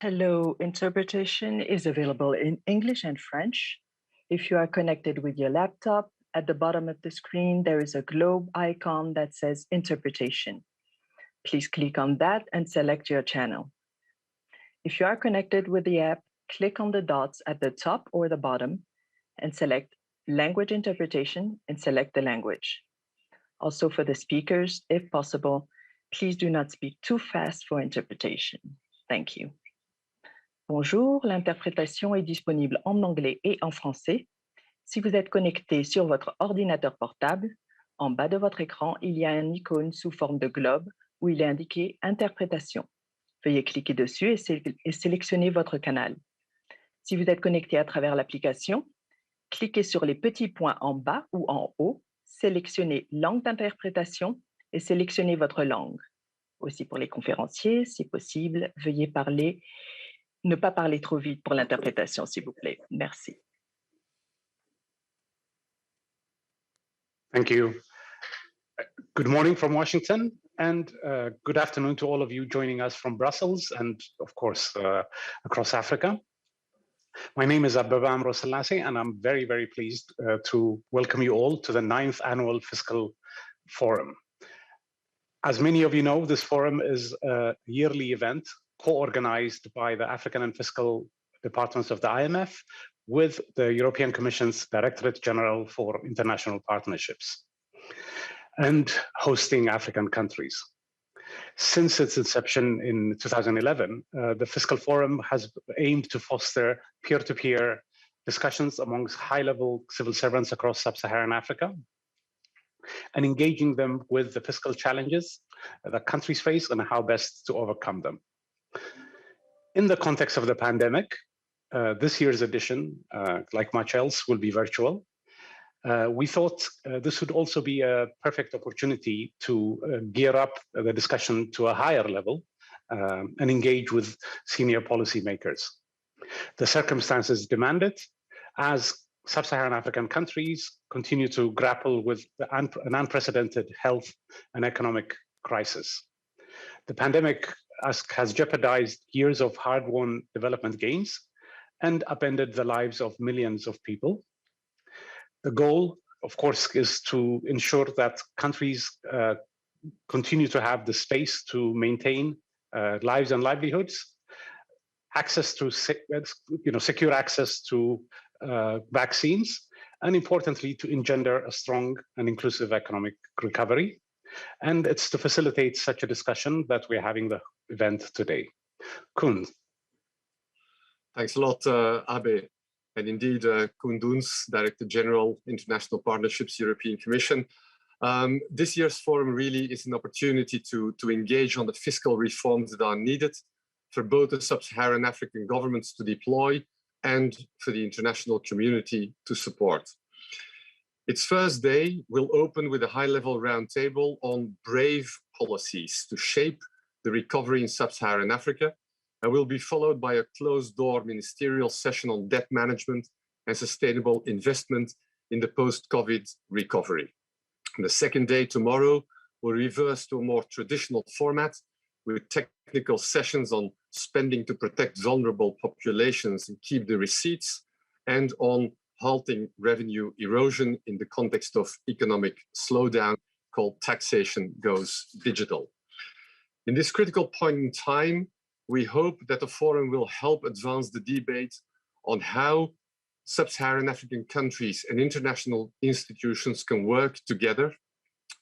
Hello, interpretation is available in English and French. If you are connected with your laptop, at the bottom of the screen, there is a globe icon that says interpretation. Please click on that and select your channel. If you are connected with the app, click on the dots at the top or the bottom and select language interpretation and select the language. Also for the speakers, if possible, please do not speak too fast for interpretation. Thank you. Bonjour, l'interprétation est disponible en anglais et en français. Si vous êtes connecté sur votre ordinateur portable, en bas de votre écran, il y a une icône sous forme de globe où il est indiqué interprétation. Veuillez cliquer dessus et sélectionner votre canal. Si vous êtes connecté à travers l'application, cliquez sur les petits points en bas ou en haut, sélectionnez langue d'interprétation et sélectionnez votre langue. Aussi pour les conférenciers, si possible, veuillez ne pas parler trop vite pour l'interprétation, s'il vous plaît. Merci. Thank you. Good morning from Washington, and good afternoon to all of you joining us from Brussels and, of course, across Africa. My name is Ababa Amro Selassie, and I'm very, very pleased to welcome you all to the 9th Annual Fiscal Forum. As many of you know, this forum is a yearly event co-organized by the African and Fiscal Departments of the IMF with the European Commission's Directorate General for International Partnerships and hosting African countries. Since its inception in 2011, the Fiscal Forum has aimed to foster peer-to-peer discussions amongst high-level civil servants across sub-Saharan Africa and engaging them with the fiscal challenges that countries face and how best to overcome them. In the context of the pandemic, this year's edition, like much else, will be virtual. We thought this would also be a perfect opportunity to gear up the discussion to a higher level and engage with senior policymakers. The circumstances demand it as sub-Saharan African countries continue to grapple with an unprecedented health and economic crisis. The pandemic has jeopardized years of hard-won development gains and upended the lives of millions of people. The goal, of course, is to ensure that countries continue to have the space to maintain lives and livelihoods, access to secure access to vaccines, and importantly, to engender a strong and inclusive economic recovery. And it's to facilitate such a discussion that we're having the event today. Koen. Thanks a lot, Abe. And indeed, Koen Doens, Director General, International Partnerships, European Commission. This year's forum really is an opportunity to engage on the fiscal reforms that are needed for both the sub-Saharan African governments to deploy and for the international community to support. Its first day will open with a high-level roundtable on brave policies to shape the recovery in sub-Saharan Africa, and will be followed by a closed-door ministerial session on debt management and sustainable investment in the post-COVID recovery. And the second day, tomorrow, will reverse to a more traditional format with technical sessions on spending to protect vulnerable populations and keep the receipts, and on halting revenue erosion in the context of economic slowdown called Taxation Goes Digital. In this critical point in time, we hope that the forum will help advance the debate on how sub-Saharan African countries and international institutions can work together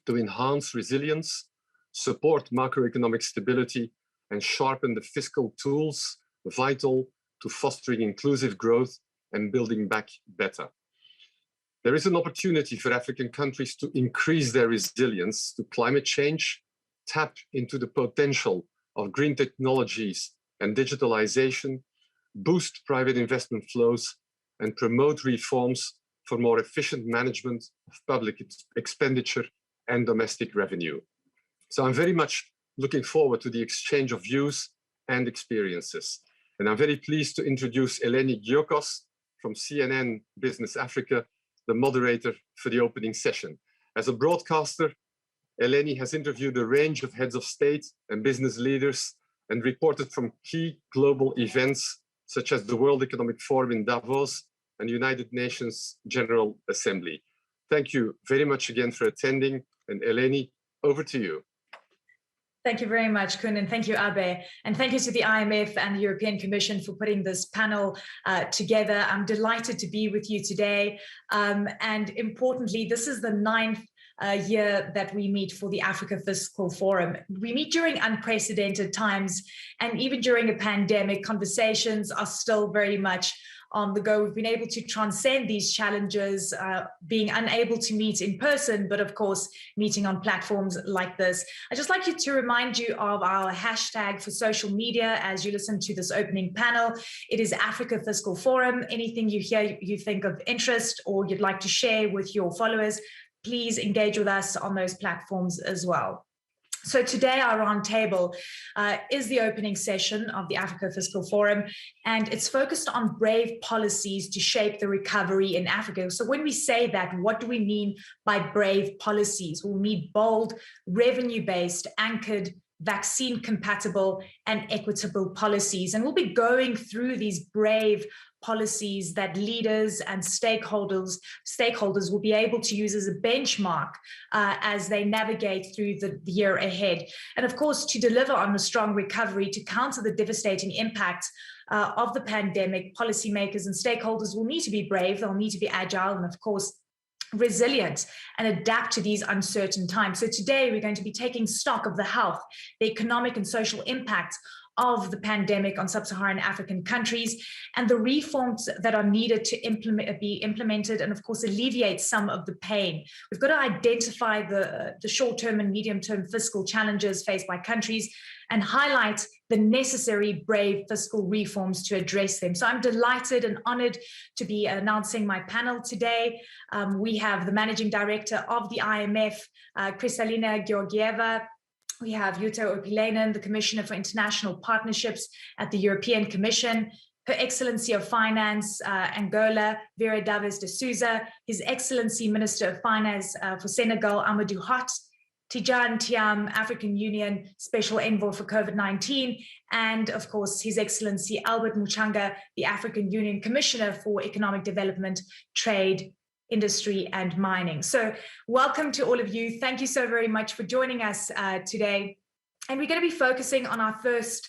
to enhance resilience, support macroeconomic stability, and sharpen the fiscal tools vital to fostering inclusive growth and building back better. There is an opportunity for African countries to increase their resilience to climate change, tap into the potential of green technologies and digitalization, boost private investment flows, and promote reforms for more efficient management of public expenditure and domestic revenue. So I'm very much looking forward to the exchange of views and experiences. And I'm very pleased to introduce Eleni Giokos from CNN Business Africa, the moderator for the opening session. As a broadcaster, Eleni has interviewed a range of heads of state and business leaders and reported from key global events such as the World Economic Forum in Davos and United Nations General Assembly. Thank you very much again for attending, and Eleni, over to you. Thank you very much, Kun, and thank you, Abe. And thank you to the IMF and the European Commission for putting this panel together. I'm delighted to be with you today. And importantly, this is the 9th year that we meet for the Africa Fiscal Forum. We meet during unprecedented times, and even during a pandemic, conversations are still very much on the go. We've been able to transcend these challenges, being unable to meet in person, but of course, meeting on platforms like this. I'd just like to remind you of our hashtag for social media as you listen to this opening panel. It is Africa Fiscal Forum. Anything you hear you think of interest or you'd like to share with your followers, please engage with us on those platforms as well. So today our roundtable is the opening session of the Africa Fiscal Forum, and it's focused on brave policies to shape the recovery in Africa. So when we say that, what do we mean by brave policies? We'll mean bold, revenue-based, anchored, vaccine-compatible, and equitable policies. And we'll be going through these brave policies that leaders and stakeholders will be able to use as a benchmark as they navigate through the year ahead. And of course, to deliver on a strong recovery, to counter the devastating impact of the pandemic, policymakers and stakeholders will need to be brave, they'll need to be agile, and of course, resilient and adapt to these uncertain times. So today we're going to be taking stock of the health, the economic and social impact of the pandemic on sub-Saharan African countries and the reforms that are needed to be implemented and of course alleviate some of the pain. We've got to identify the short-term and medium-term fiscal challenges faced by countries and highlight the necessary brave fiscal reforms to address them. So I'm delighted and honored to be announcing my panel today. We have the Managing Director of the IMF, Kristalina Georgieva. We have Jutta Urpilainen, the Commissioner for International Partnerships at the European Commission, Her Excellency of Finance, Angola, Vera Davis de Souza, His Excellency Minister of Finance for Senegal, Amadou Hott, Tidjane Thiam, African Union Special Envoy for COVID-19, and of course, His Excellency Albert Muchanga, the African Union Commissioner for Economic Development, Trade, Industry and Mining. So welcome to all of you. Thank you so very much for joining us today. And we're going to be focusing on our first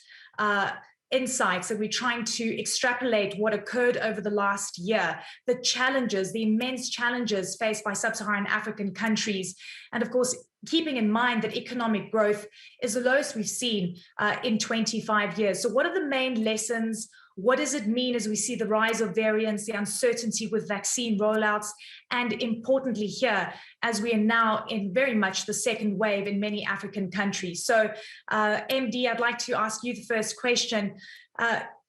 insights, that we're trying to extrapolate what occurred over the last year, the challenges, the immense challenges faced by sub-Saharan African countries. And of course, keeping in mind that economic growth is the lowest we've seen in 25 years. So what are the main lessons? What does it mean as we see the rise of variants, the uncertainty with vaccine rollouts, and importantly here, as we are now in very much the second wave in many African countries. So MD, I'd like to ask you the first question.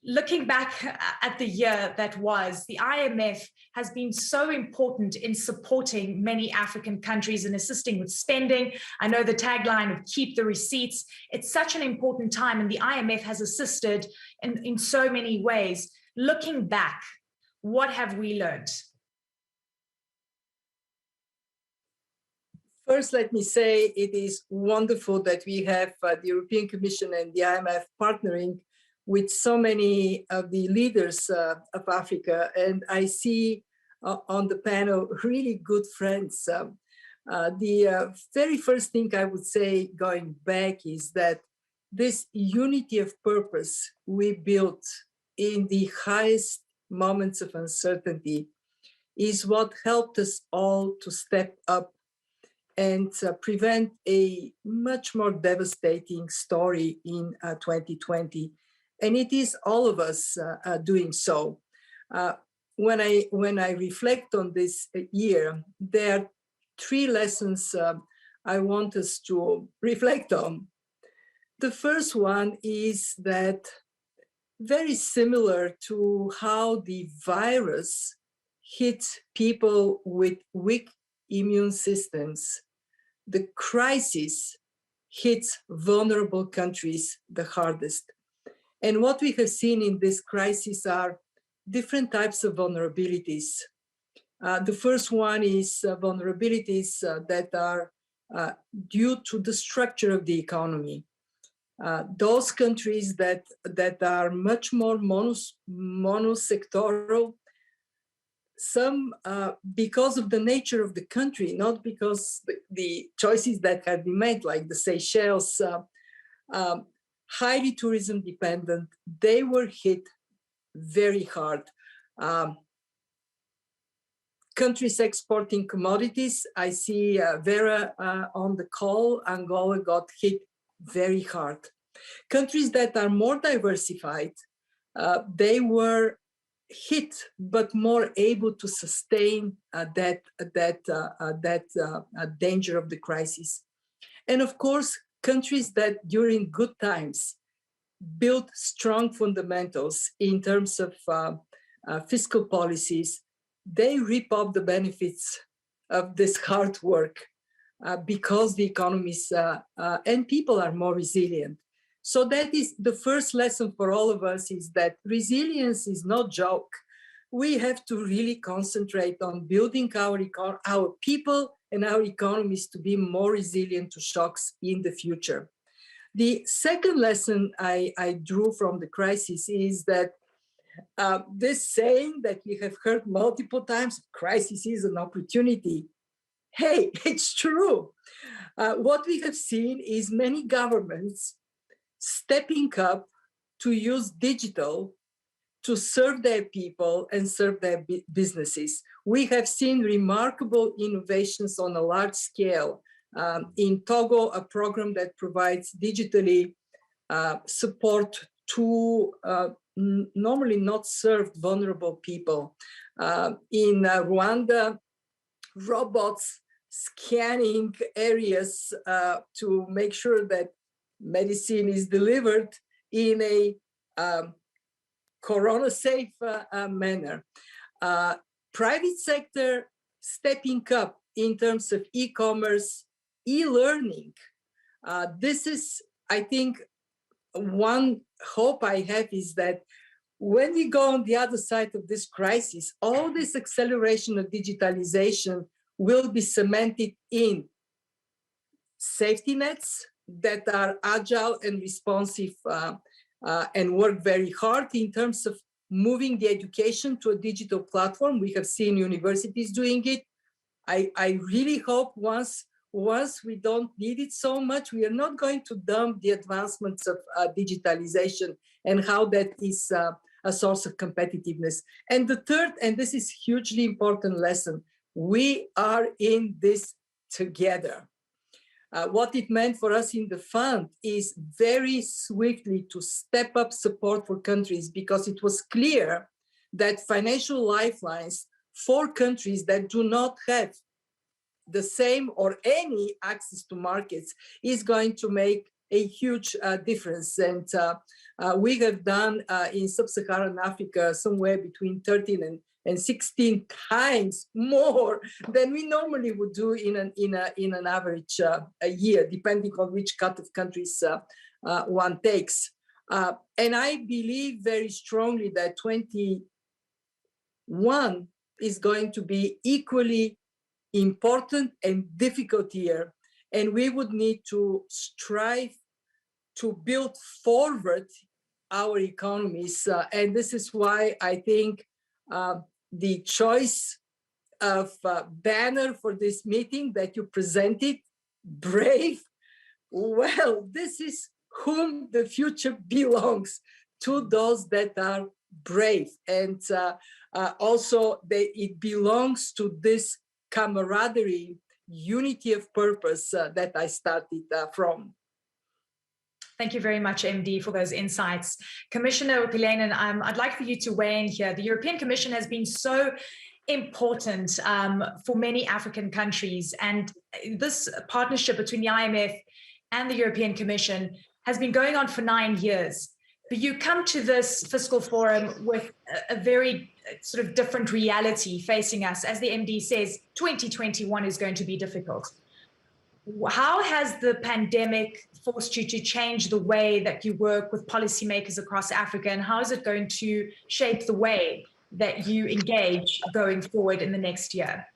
Looking back at the year that was, the IMF has been so important in supporting many African countries and assisting with spending. I know the tagline of keep the receipts. It's such an important time, and the IMF has assisted in so many ways. Looking back, what have we learned? First, let me say it is wonderful that we have the European Commission and the IMF partnering with so many of the leaders of Africa. And I see on the panel really good friends. The very first thing I would say going back is that this unity of purpose we built in the highest moments of uncertainty is what helped us all to step up and prevent a much more devastating story in 2020. And it is all of us doing so. When I reflect on this year, there are three lessons I want us to reflect on. The first one is that very similar to how the virus hits people with weak immune systems, the crisis hits vulnerable countries the hardest. And what we have seen in this crisis are different types of vulnerabilities. The first one is vulnerabilities that are due to the structure of the economy. those countries that are much more monosectoral, some because of the nature of the country, not because the choices that have been made, like the Seychelles, highly tourism dependent, they were hit very hard. Countries exporting commodities, I see Vera on the call, Angola got hit very hard. Countries that are more diversified, they were hit, but more able to sustain that danger of the crisis. And of course, countries that during good times built strong fundamentals in terms of fiscal policies, they reap up the benefits of this hard work because the economies and people are more resilient. So that is the first lesson for all of us, is that resilience is no joke. We have to really concentrate on building our people and our economies to be more resilient to shocks in the future. The second lesson I drew from the crisis is that this saying that we have heard multiple times, crisis is an opportunity. Hey, it's true. What we have seen is many governments stepping up to use digital to serve their people and serve their businesses. We have seen remarkable innovations on a large scale. In Togo, a program that provides digitally support to normally not served vulnerable people. In Rwanda, robots scanning areas to make sure that medicine is delivered in a corona-safe manner. Private sector stepping up in terms of e-commerce, e-learning. This is, I think, one hope I have is that when we go on the other side of this crisis, all this acceleration of digitalization will be cemented in safety nets that are agile and responsive and work very hard in terms of moving the education to a digital platform. We have seen universities doing it. I really hope once we don't need it so much, we are not going to dump the advancements of digitalization and how that is a source of competitiveness. And the third, and this is hugely important lesson, we are in this together. What it meant for us in the fund is very swiftly to step up support for countries, because it was clear that financial lifelines for countries that do not have the same or any access to markets is going to make a huge difference. And we have done in sub-Saharan Africa somewhere between 13 and 16 times more than we normally would do in an average a year, depending on which cut of countries one takes. And I believe very strongly that 21 is going to be equally important and difficult year, and we would need to strive to build forward our economies. And this is why I think the choice of banner for this meeting that you presented, brave, well, this is whom the future belongs, to those that are brave. And also it belongs to this camaraderie, unity of purpose that I started from. Thank you very much, MD, for those insights. Commissioner Pilainen, I'd like for you to weigh in here. The European Commission has been so important for many African countries, and this partnership between the IMF and the European Commission has been going on for 9 years. But you come to this fiscal forum with a very sort of different reality facing us. As the MD says, 2021 is going to be difficult. How has the pandemic forced you to change the way that you work with policymakers across Africa, and how is it going to shape the way that you engage going forward in the next year?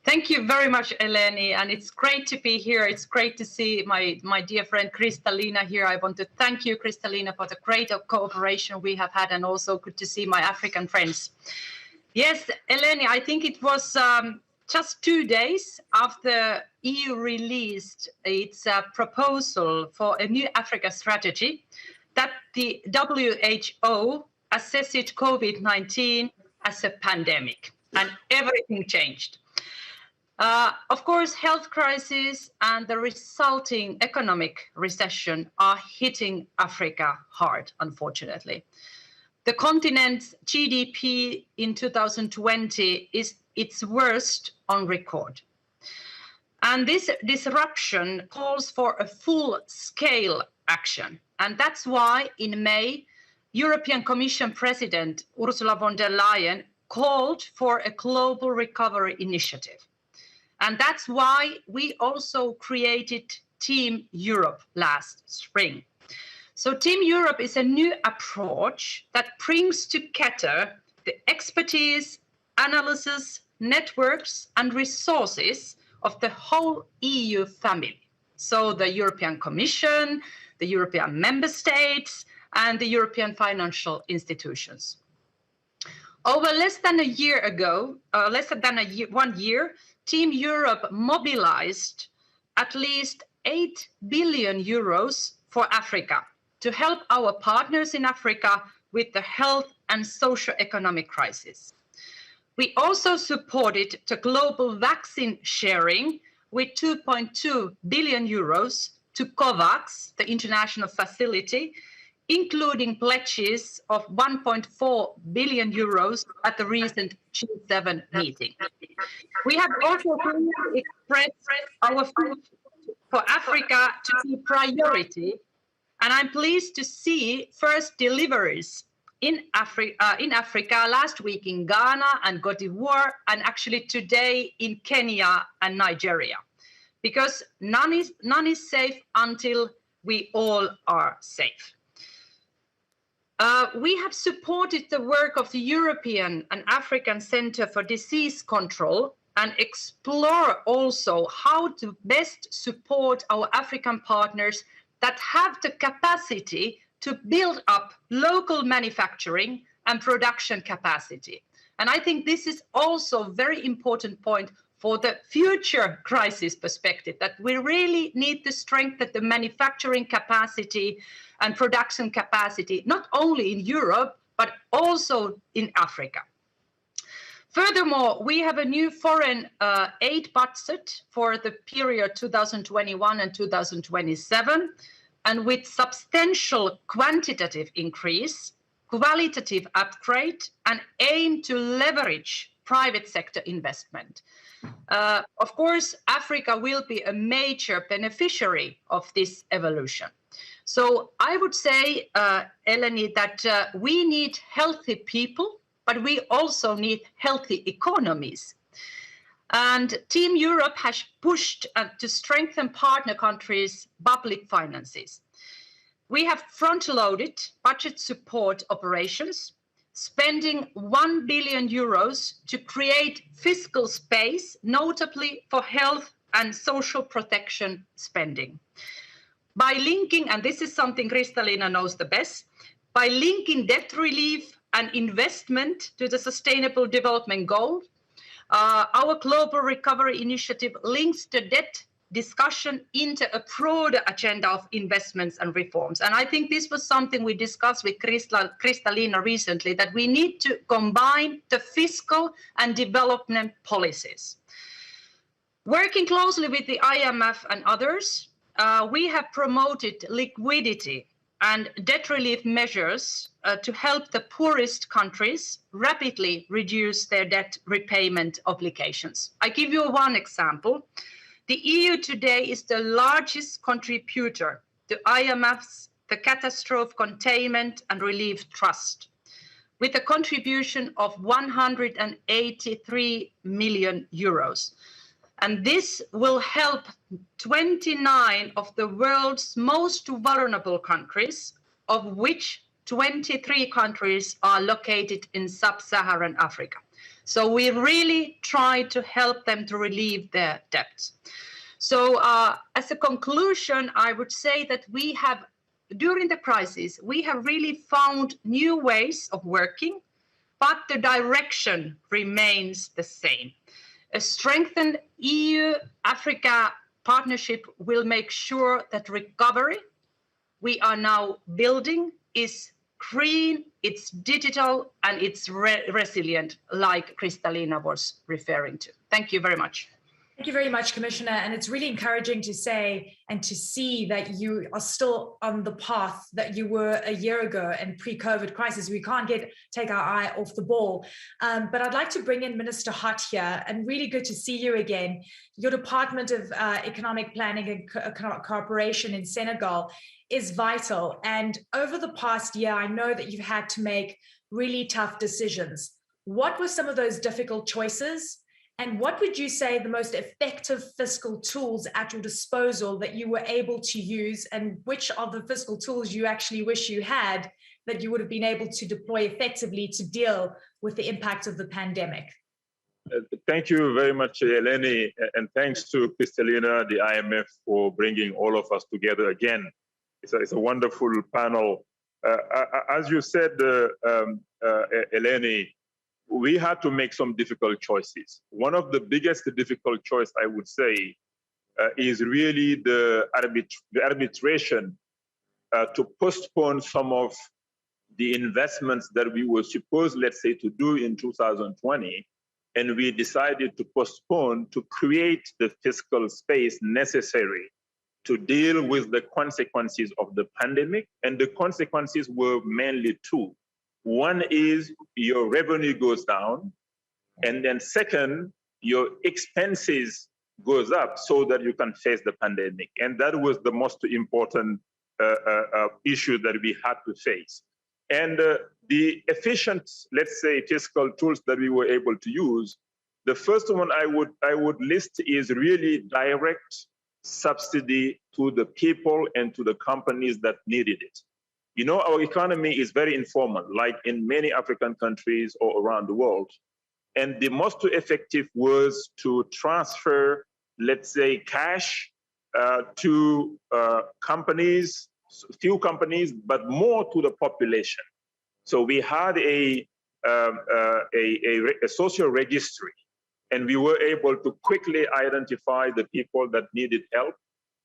Thank you very much, Eleni, and it's great to be here. It's great to see my dear friend Kristalina here. I want to thank you, Kristalina, for the great cooperation we have had, and also good to see my African friends. Yes, Eleni, I think it was just 2 days after EU released its proposal for a new Africa strategy that the WHO assessed COVID-19 as a pandemic, and everything changed. Of course, health crisis and the resulting economic recession are hitting Africa hard, unfortunately. The continent's GDP in 2020 is its worst on record. And this disruption calls for a full-scale action. And that's why in May, European Commission President Ursula von der Leyen called for a global recovery initiative. And that's why we also created Team Europe last spring. So Team Europe is a new approach that brings together the expertise, analysis, networks, and resources of the whole EU family. So the European Commission, the European member states, and the European financial institutions. Over less than a year ago, 1 year, Team Europe mobilized at least 8 billion euros for Africa to help our partners in Africa with the health and socio-economic crisis. We also supported the global vaccine sharing with 2.2 billion euros to COVAX, the international facility, including pledges of 1.4 billion euros at the recent G7 meeting. We have also expressed our wish for Africa to be a priority, and I'm pleased to see first deliveries in Africa last week in Ghana and Cote d'Ivoire, and actually today in Kenya and Nigeria, because none is safe until we all are safe. We have supported the work of the European and African Centre for Disease Control and explore also how to best support our African partners that have the capacity to build up local manufacturing and production capacity. And I think this is also a very important point for the future crisis perspective, that we really need to strengthen the manufacturing capacity and production capacity, not only in Europe, but also in Africa. Furthermore, we have a new foreign aid budget for the period 2021 and 2027, and with substantial quantitative increase, qualitative upgrade, and aim to leverage private sector investment. Of course, Africa will be a major beneficiary of this evolution. So I would say, Eleni, that we need healthy people, but we also need healthy economies. And Team Europe has pushed to strengthen partner countries' public finances. We have front-loaded budget support operations, spending 1 billion euros to create fiscal space, notably for health and social protection spending. By linking, and this is something Kristalina knows the best, by linking debt relief and investment to the Sustainable Development Goal, our Global Recovery Initiative links the debt discussion into a broader agenda of investments and reforms. And I think this was something we discussed with Kristalina recently, that we need to combine the fiscal and development policies. Working closely with the IMF and others, we have promoted liquidity and debt relief measures to help the poorest countries rapidly reduce their debt repayment obligations. I give you one example. The EU today is the largest contributor to IMF's the Catastrophe Containment and Relief Trust, with a contribution of 183 million euros. And this will help 29 of the world's most vulnerable countries, of which 23 countries are located in sub-Saharan Africa. So we really try to help them to relieve their debts. So as a conclusion, I would say that we have, during the crisis, we have really found new ways of working, but the direction remains the same. A strengthened EU-Africa partnership will make sure that recovery we are now building is green, it's digital, and it's resilient, like Kristalina was referring to. Thank you very much. Thank you very much, Commissioner. And it's really encouraging to say and to see that you are still on the path that you were a year ago and pre-COVID crisis. We can't take our eye off the ball. But I'd like to bring in Minister Hart here, and really good to see you again. Your Department of Economic Planning and Cooperation in Senegal is vital. And over the past year, I know that you've had to make really tough decisions. What were some of those difficult choices? And what would you say the most effective fiscal tools at your disposal that you were able to use, and which of the fiscal tools you actually wish you had that you would have been able to deploy effectively to deal with the impact of the pandemic? Thank you very much, Eleni, and thanks to Kristalina, the IMF, for bringing all of us together again. It's a wonderful panel. As you said, Eleni, we had to make some difficult choices. One of the biggest difficult choice, I would say, is really the arbitration to postpone some of the investments that we were supposed, let's say, to do in 2020. And we decided to postpone to create the fiscal space necessary to deal with the consequences of the pandemic. And the consequences were mainly two. One is your revenue goes down, and then second, your expenses goes up so that you can face the pandemic. And that was the most important issue that we had to face. And the efficient, let's say, fiscal tools that we were able to use, the first one I would list is really direct subsidy to the people and to the companies that needed it. You know, our economy is very informal, like in many African countries or around the world. And the most effective was to transfer, let's say, cash to companies, few companies, but more to the population. So we had a social registry, and we were able to quickly identify the people that needed help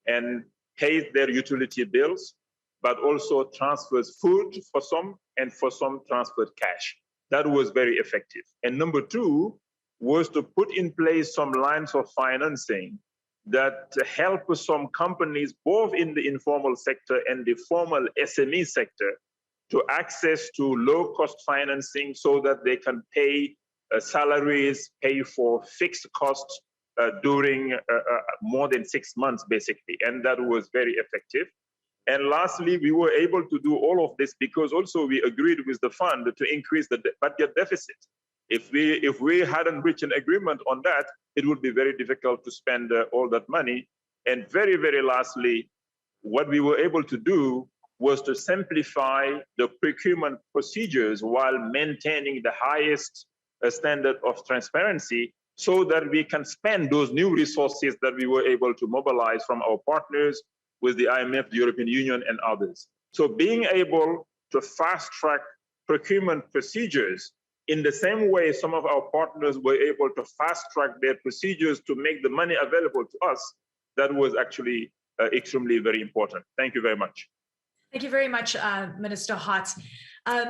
and pay their utility bills, but also transfers food for some, and for some transferred cash. That was very effective. And number two was to put in place some lines of financing that help some companies, both in the informal sector and the formal SME sector, to access to low-cost financing so that they can pay salaries, pay for fixed costs during more than 6 months, basically. And that was very effective. And lastly, we were able to do all of this because also we agreed with the fund to increase the budget deficit. If we hadn't reached an agreement on that, it would be very difficult to spend all that money. And very, very lastly, what we were able to do was to simplify the procurement procedures while maintaining the highest standard of transparency so that we can spend those new resources that we were able to mobilize from our partners with the IMF, the European Union, and others. So being able to fast-track procurement procedures in the same way some of our partners were able to fast-track their procedures to make the money available to us, that was actually extremely very important. Thank you very much. Thank you very much, Minister Hart.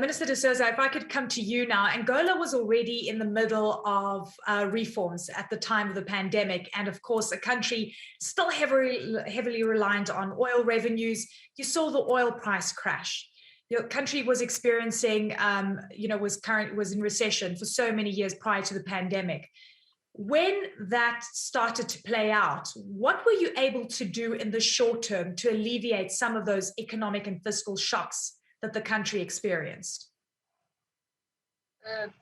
Minister de Souza, if I could come to you now. Angola was already in the middle of reforms at the time of the pandemic, and of course, a country still heavily reliant on oil revenues. You saw the oil price crash. Your country was experiencing, was in recession for so many years prior to the pandemic. When that started to play out, what were you able to do in the short term to alleviate some of those economic and fiscal shocks that the country experienced?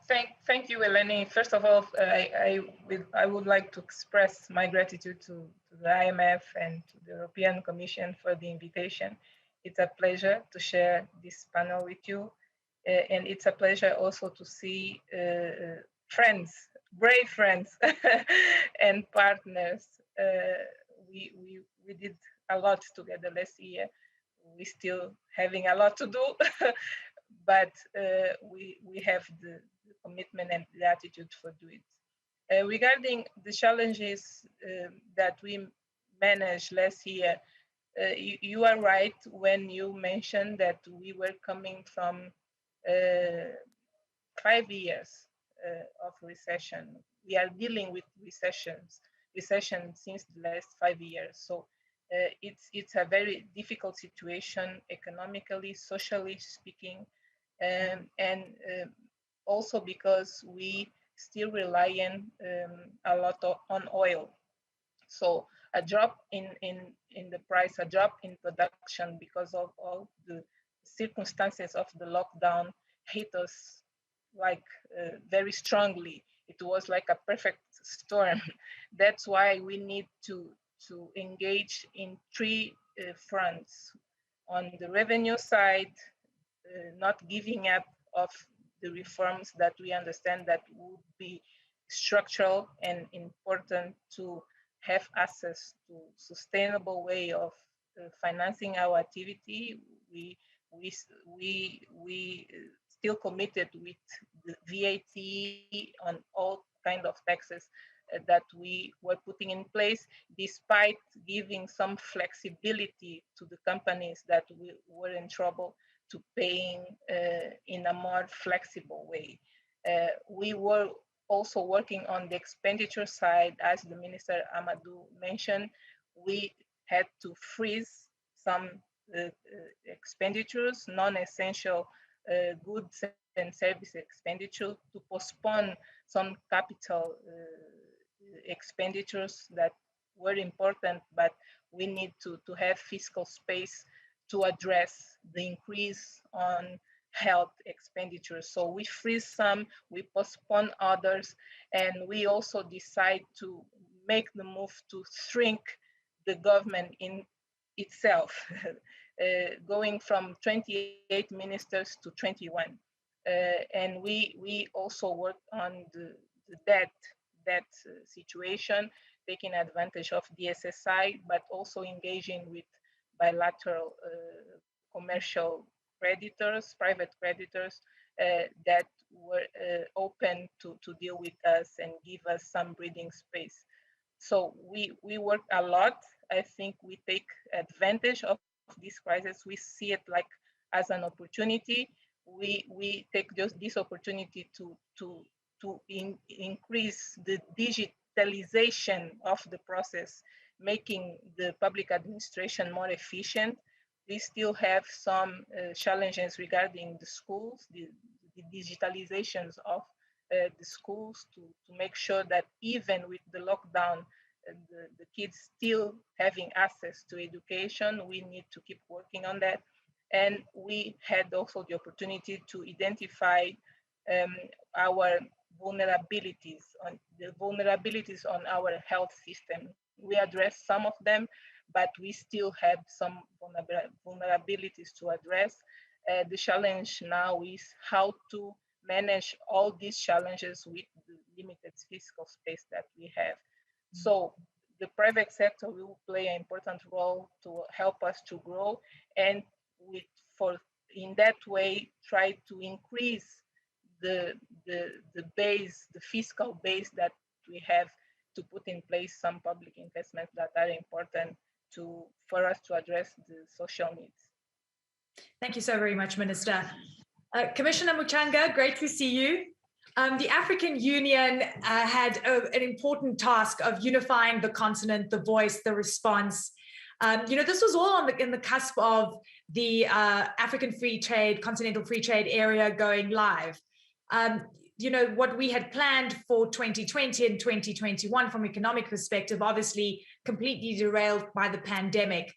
Thank you, Eleni. First of all, I would like to express my gratitude to the IMF and to the European Commission for the invitation. It's a pleasure to share this panel with you. And it's a pleasure also to see friends, brave friends and partners. We did a lot together last year. We still having a lot to do, but we have the commitment and the attitude for doing it. Regarding the challenges that we managed last year, you are right when you mentioned that we were coming from 5 years of recession. We are dealing with recession since the last 5 years. So it's a very difficult situation economically, socially speaking, and also because we still rely a lot on oil. So a drop in the price, a drop in production because of all the circumstances of the lockdown hit us like very strongly. It was like a perfect storm. That's why we need to engage in three fronts. On the revenue side, not giving up of the reforms that we understand that would be structural and important to have access to sustainable way of financing our activity. We still committed with the VAT on all kind of taxes that we were putting in place, despite giving some flexibility to the companies that were in trouble to paying in a more flexible way. We were also working on the expenditure side. As the Minister Amadou mentioned, we had to freeze some expenditures, non-essential goods and service expenditure, to postpone some capital expenditures that were important, but we need to have fiscal space to address the increase on health expenditures. So we freeze some, we postpone others, and we also decide to make the move to shrink the government in itself, going from 28 ministers to 21. And we also work on the debt situation, taking advantage of the SSI, but also engaging with bilateral commercial creditors, private creditors that were open to deal with us and give us some breathing space. So we work a lot. I think we take advantage of this crisis. We see it like as an opportunity. We take just this opportunity to increase the digitalization of the process, making the public administration more efficient. We still have some challenges regarding the schools, the digitalizations of the schools to make sure that even with the lockdown, the kids still having access to education. We need to keep working on that. And we had also the opportunity to identify our vulnerabilities on our health system. We addressed some of them, but we still have some vulnerabilities to address. The challenge now is how to manage all these challenges with the limited fiscal space that we have. So the private sector will play an important role to help us to grow, and in that way try to increase the base, the fiscal base that we have to put in place some public investments that are important for us to address the social needs. Thank you so very much, Minister. Commissioner Muchanga, great to see you. The African Union had an important task of unifying the continent, the voice, the response. This was all in the cusp of the African Free Trade, Continental Free Trade Area going live. What we had planned for 2020 and 2021 from an economic perspective, obviously completely derailed by the pandemic.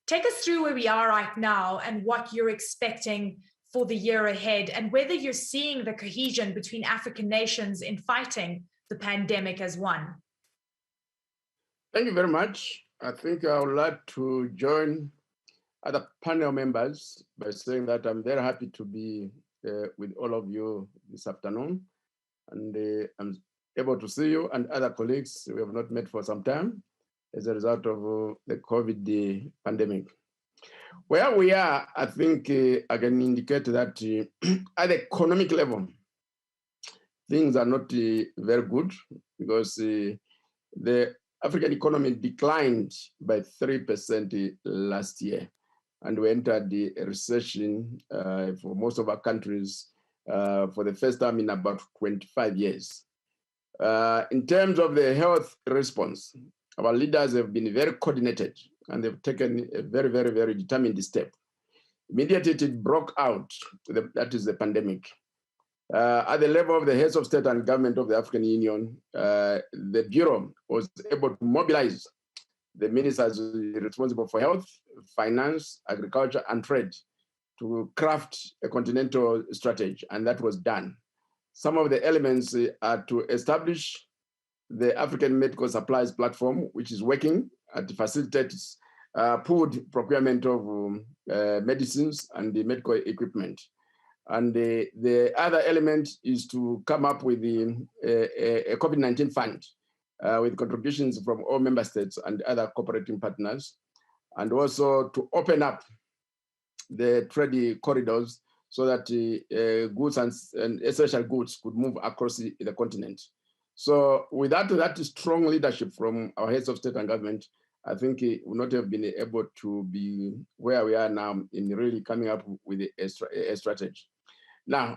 Take us through where we are right now and what you're expecting for the year ahead, and whether you're seeing the cohesion between African nations in fighting the pandemic as one. Thank you very much. I think I would like to join other panel members by saying that I'm very happy to be with all of you this afternoon. and I'm able to see you and other colleagues we have not met for some time as a result of the COVID pandemic. Where we are, I think I can indicate that at the economic level, things are not very good because the African economy declined by 3% last year, and we entered the recession for most of our countries for the first time in about 25 years. In terms of the health response, our leaders have been very coordinated and they've taken a very, very, very determined step. Immediately it broke out, that is the pandemic. At the level of the heads of state and government of the African Union, the Bureau was able to mobilize the ministers responsible for health, finance, agriculture, and trade to craft a continental strategy, and that was done. Some of the elements are to establish the African Medical Supplies Platform, which is working and facilitates pooled procurement of medicines and the medical equipment. And the other element is to come up with a COVID-19 fund with contributions from all member states and other cooperating partners, and also to open up the trade corridors so that goods and essential goods could move across the continent. So without that strong leadership from our heads of state and government, I think it would not have been able to be where we are now in really coming up with a strategy. Now,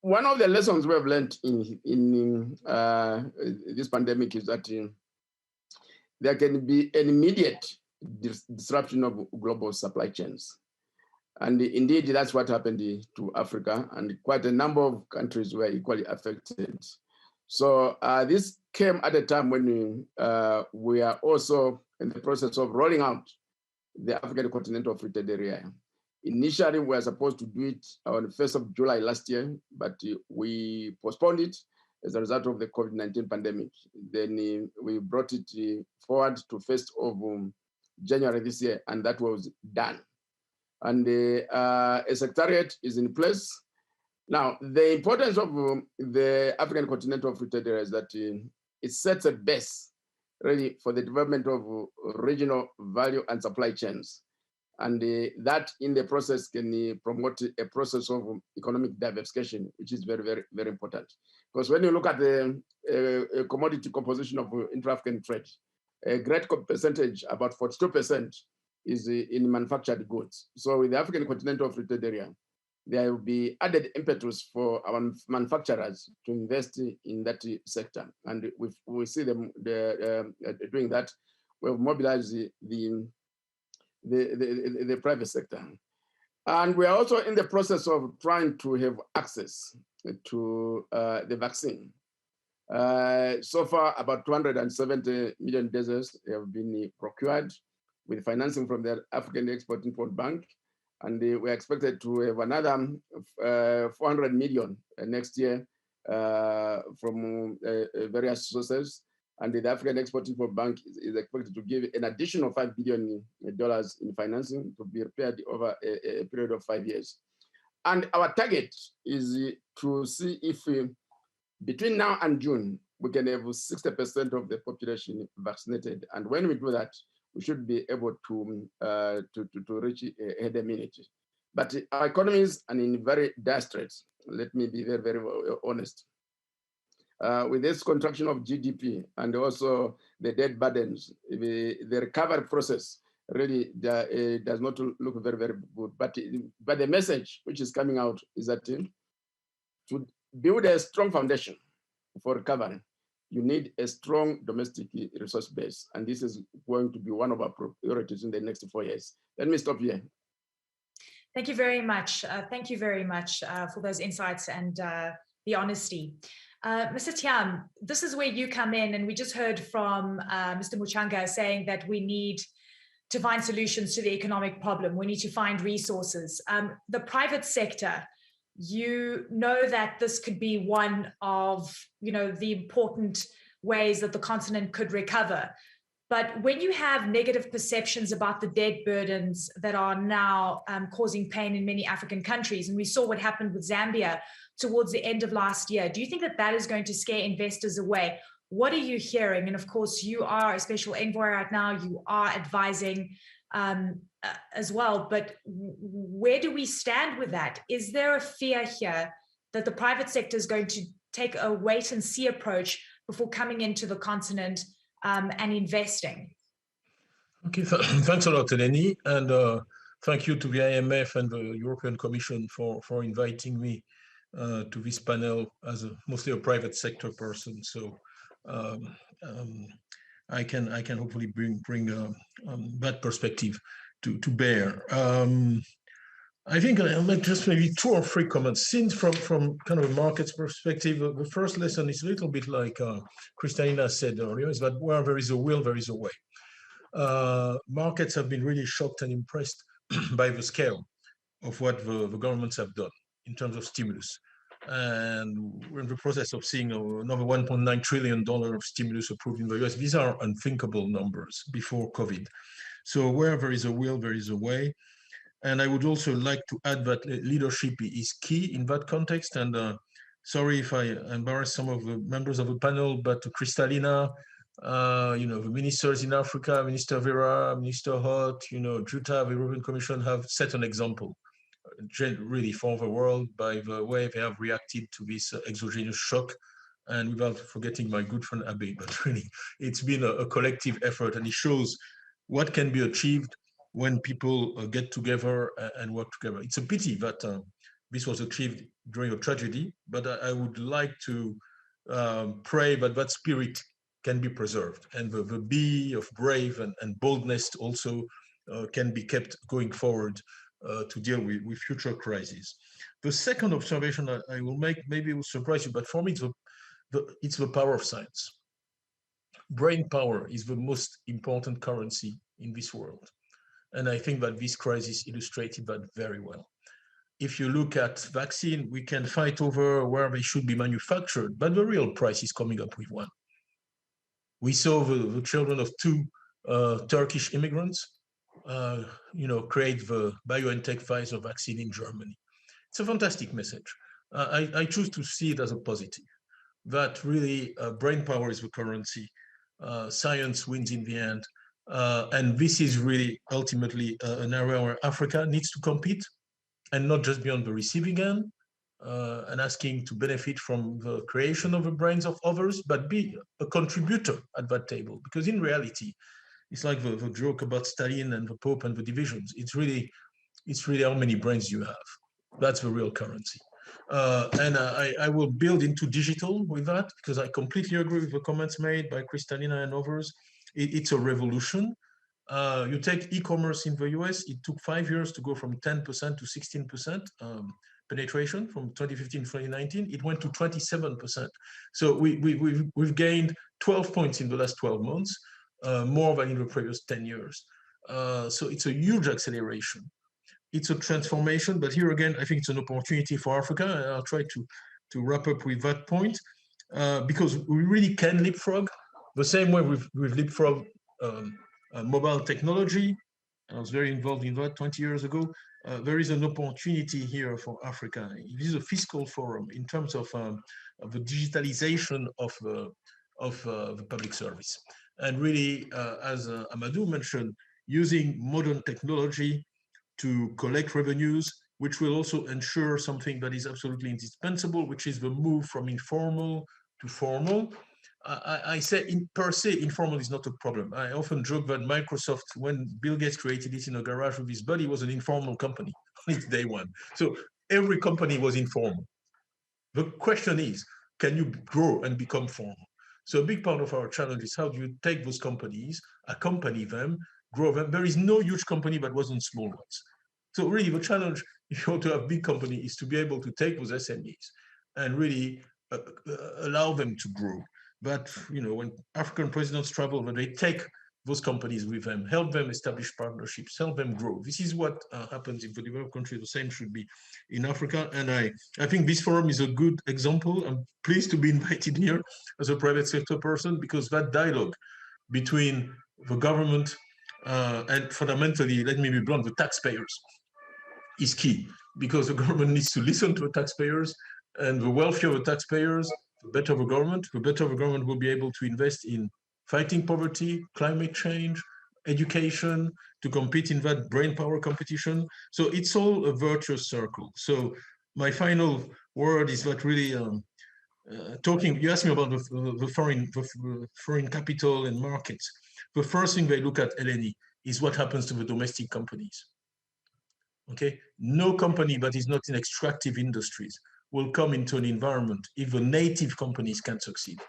one of the lessons we have learned in this pandemic is that there can be an immediate disruption of global supply chains. And indeed, that's what happened to Africa, and quite a number of countries were equally affected. So this came at a time when we are also in the process of rolling out the African Continental Free Trade Area. Initially, we were supposed to do it on the 1st of July last year, but we postponed it as a result of the COVID-19 pandemic. Then we brought it forward to 1st of January this year, and that was done. And a secretariat is in place. Now, the importance of the African Continental Free Trade Area is that it sets a base really for the development of regional value and supply chains. And that in the process can promote a process of economic diversification, which is very, very, very important. Because when you look at the commodity composition of intra-African trade, a great percentage, about 42%, is in manufactured goods. So with the African Continental Free Trade Area, there will be added impetus for our manufacturers to invest in that sector. And we see them doing that. We've mobilized the private sector. And we are also in the process of trying to have access to the vaccine. So far, about 270 million doses have been procured with financing from the African Export-Import Bank. And we're expected to have another 400 million next year from various sources. And the African Export-Import Bank is expected to give an additional $5 billion in financing to be repaired over a period of 5 years. And our target is to see if between now and June, we can have 60% of the population vaccinated. And when we do that, we should be able to reach herd immunity. But our economies are in very dire straits. Let me be very, very honest. With this contraction of GDP and also the debt burdens, the recovery process really does not look very, very good. But the message which is coming out is that to build a strong foundation for recovery, you need a strong domestic resource base. And this is going to be one of our priorities in the next 4 years. Let me stop here. Thank you very much. Thank you very much for those insights and the honesty. Mr. Thiam, this is where you come in, and we just heard from Mr. Muchanga saying that we need to find solutions to the economic problem. We need to find resources. The private sector, you know that this could be one of the important ways that the continent could recover. But when you have negative perceptions about the debt burdens that are now causing pain in many African countries, and we saw what happened with Zambia towards the end of last year, do you think that that is going to scare investors away? What are you hearing? And of course, you are a special envoy right now, you are advising as well, but where do we stand with that? Is there a fear here that the private sector is going to take a wait and see approach before coming into the continent and investing? Okay, thanks a lot, Eleni, and thank you to the IMF and the European Commission for inviting me to this panel as mostly a private sector person. So I can hopefully bring that perspective to bear. I think I'll make just maybe 2 or 3 comments. Since from kind of a market's perspective, the first lesson is a little bit like Kristalina said earlier, is that where there is a will, there is a way. Markets have been really shocked and impressed by the scale of what the governments have done in terms of stimulus. And we're in the process of seeing another $1.9 trillion of stimulus approved in the US. These are unthinkable numbers before COVID. So where there is a will, there is a way. And I would also like to add that leadership is key in that context. And sorry if I embarrass some of the members of the panel, but Kristalina, the ministers in Africa, Minister Vera, Minister Hott, Juta, the European Commission have set an example really for the world by the way they have reacted to this exogenous shock. And without forgetting my good friend Abe, but really it's been a collective effort, and it shows what can be achieved when people get together and work together. It's a pity that this was achieved during a tragedy, but I would like to pray that that spirit can be preserved, and the bee of brave and boldness also can be kept going forward to deal with future crises. The second observation I will make, maybe it will surprise you, but for me it's the power of science. Brain power is the most important currency in this world. And I think that this crisis illustrated that very well. If you look at vaccine, we can fight over where they should be manufactured, but the real price is coming up with one. We saw the children of 2 Turkish immigrants, create the BioNTech Pfizer vaccine in Germany. It's a fantastic message. I choose to see it as a positive, that really brain power is the currency. Science wins in the end. And this is really ultimately an area where Africa needs to compete, and not just be on the receiving end and asking to benefit from the creation of the brains of others, but be a contributor at that table. Because in reality, it's like the joke about Stalin and the Pope and the divisions. It's really how many brains you have. That's the real currency. And I will build into digital with that, because I completely agree with the comments made by Kristalina and others. It's a revolution. You take e-commerce in the US, it took 5 years to go from 10% to 16% penetration from 2015 to 2019. It went to 27%. So we've gained 12 points in the last 12 months, more than in the previous 10 years. So it's a huge acceleration. It's a transformation, but here again, I think it's an opportunity for Africa. And I'll try to wrap up with that point, because we really can leapfrog the same way we've leapfrogged mobile technology. I was very involved in that 20 years ago. There is an opportunity here for Africa. It is a fiscal forum in terms of the digitalization of the public service. And really, as Amadou mentioned, using modern technology to collect revenues, which will also ensure something that is absolutely indispensable, which is the move from informal to formal. I say per se, informal is not a problem. I often joke that Microsoft, when Bill Gates created it in a garage with his buddy, was an informal company on its day one. So every company was informal. The question is, can you grow and become formal? So a big part of our challenge is how do you take those companies, accompany them, grow them. There is no huge company that wasn't small ones. So really the challenge, if you want to have big company, is to be able to take those SMEs and really allow them to grow. But when African presidents travel, when they take those companies with them, help them establish partnerships, help them grow. This is what happens in the developed countries. The same should be in Africa. And I think this forum is a good example. I'm pleased to be invited here as a private sector person, because that dialogue between the government, and fundamentally, let me be blunt, the taxpayers is key, because the government needs to listen to the taxpayers, and the wealthier the taxpayers, the better the government will be able to invest in fighting poverty, climate change, education, to compete in that brain power competition. So it's all a virtuous circle. So my final word is that really you asked me about the foreign capital and markets. The first thing they look at, Eleni, is what happens to the domestic companies. Okay, no company that is not in extractive industries will come into an environment if the native companies can't succeed.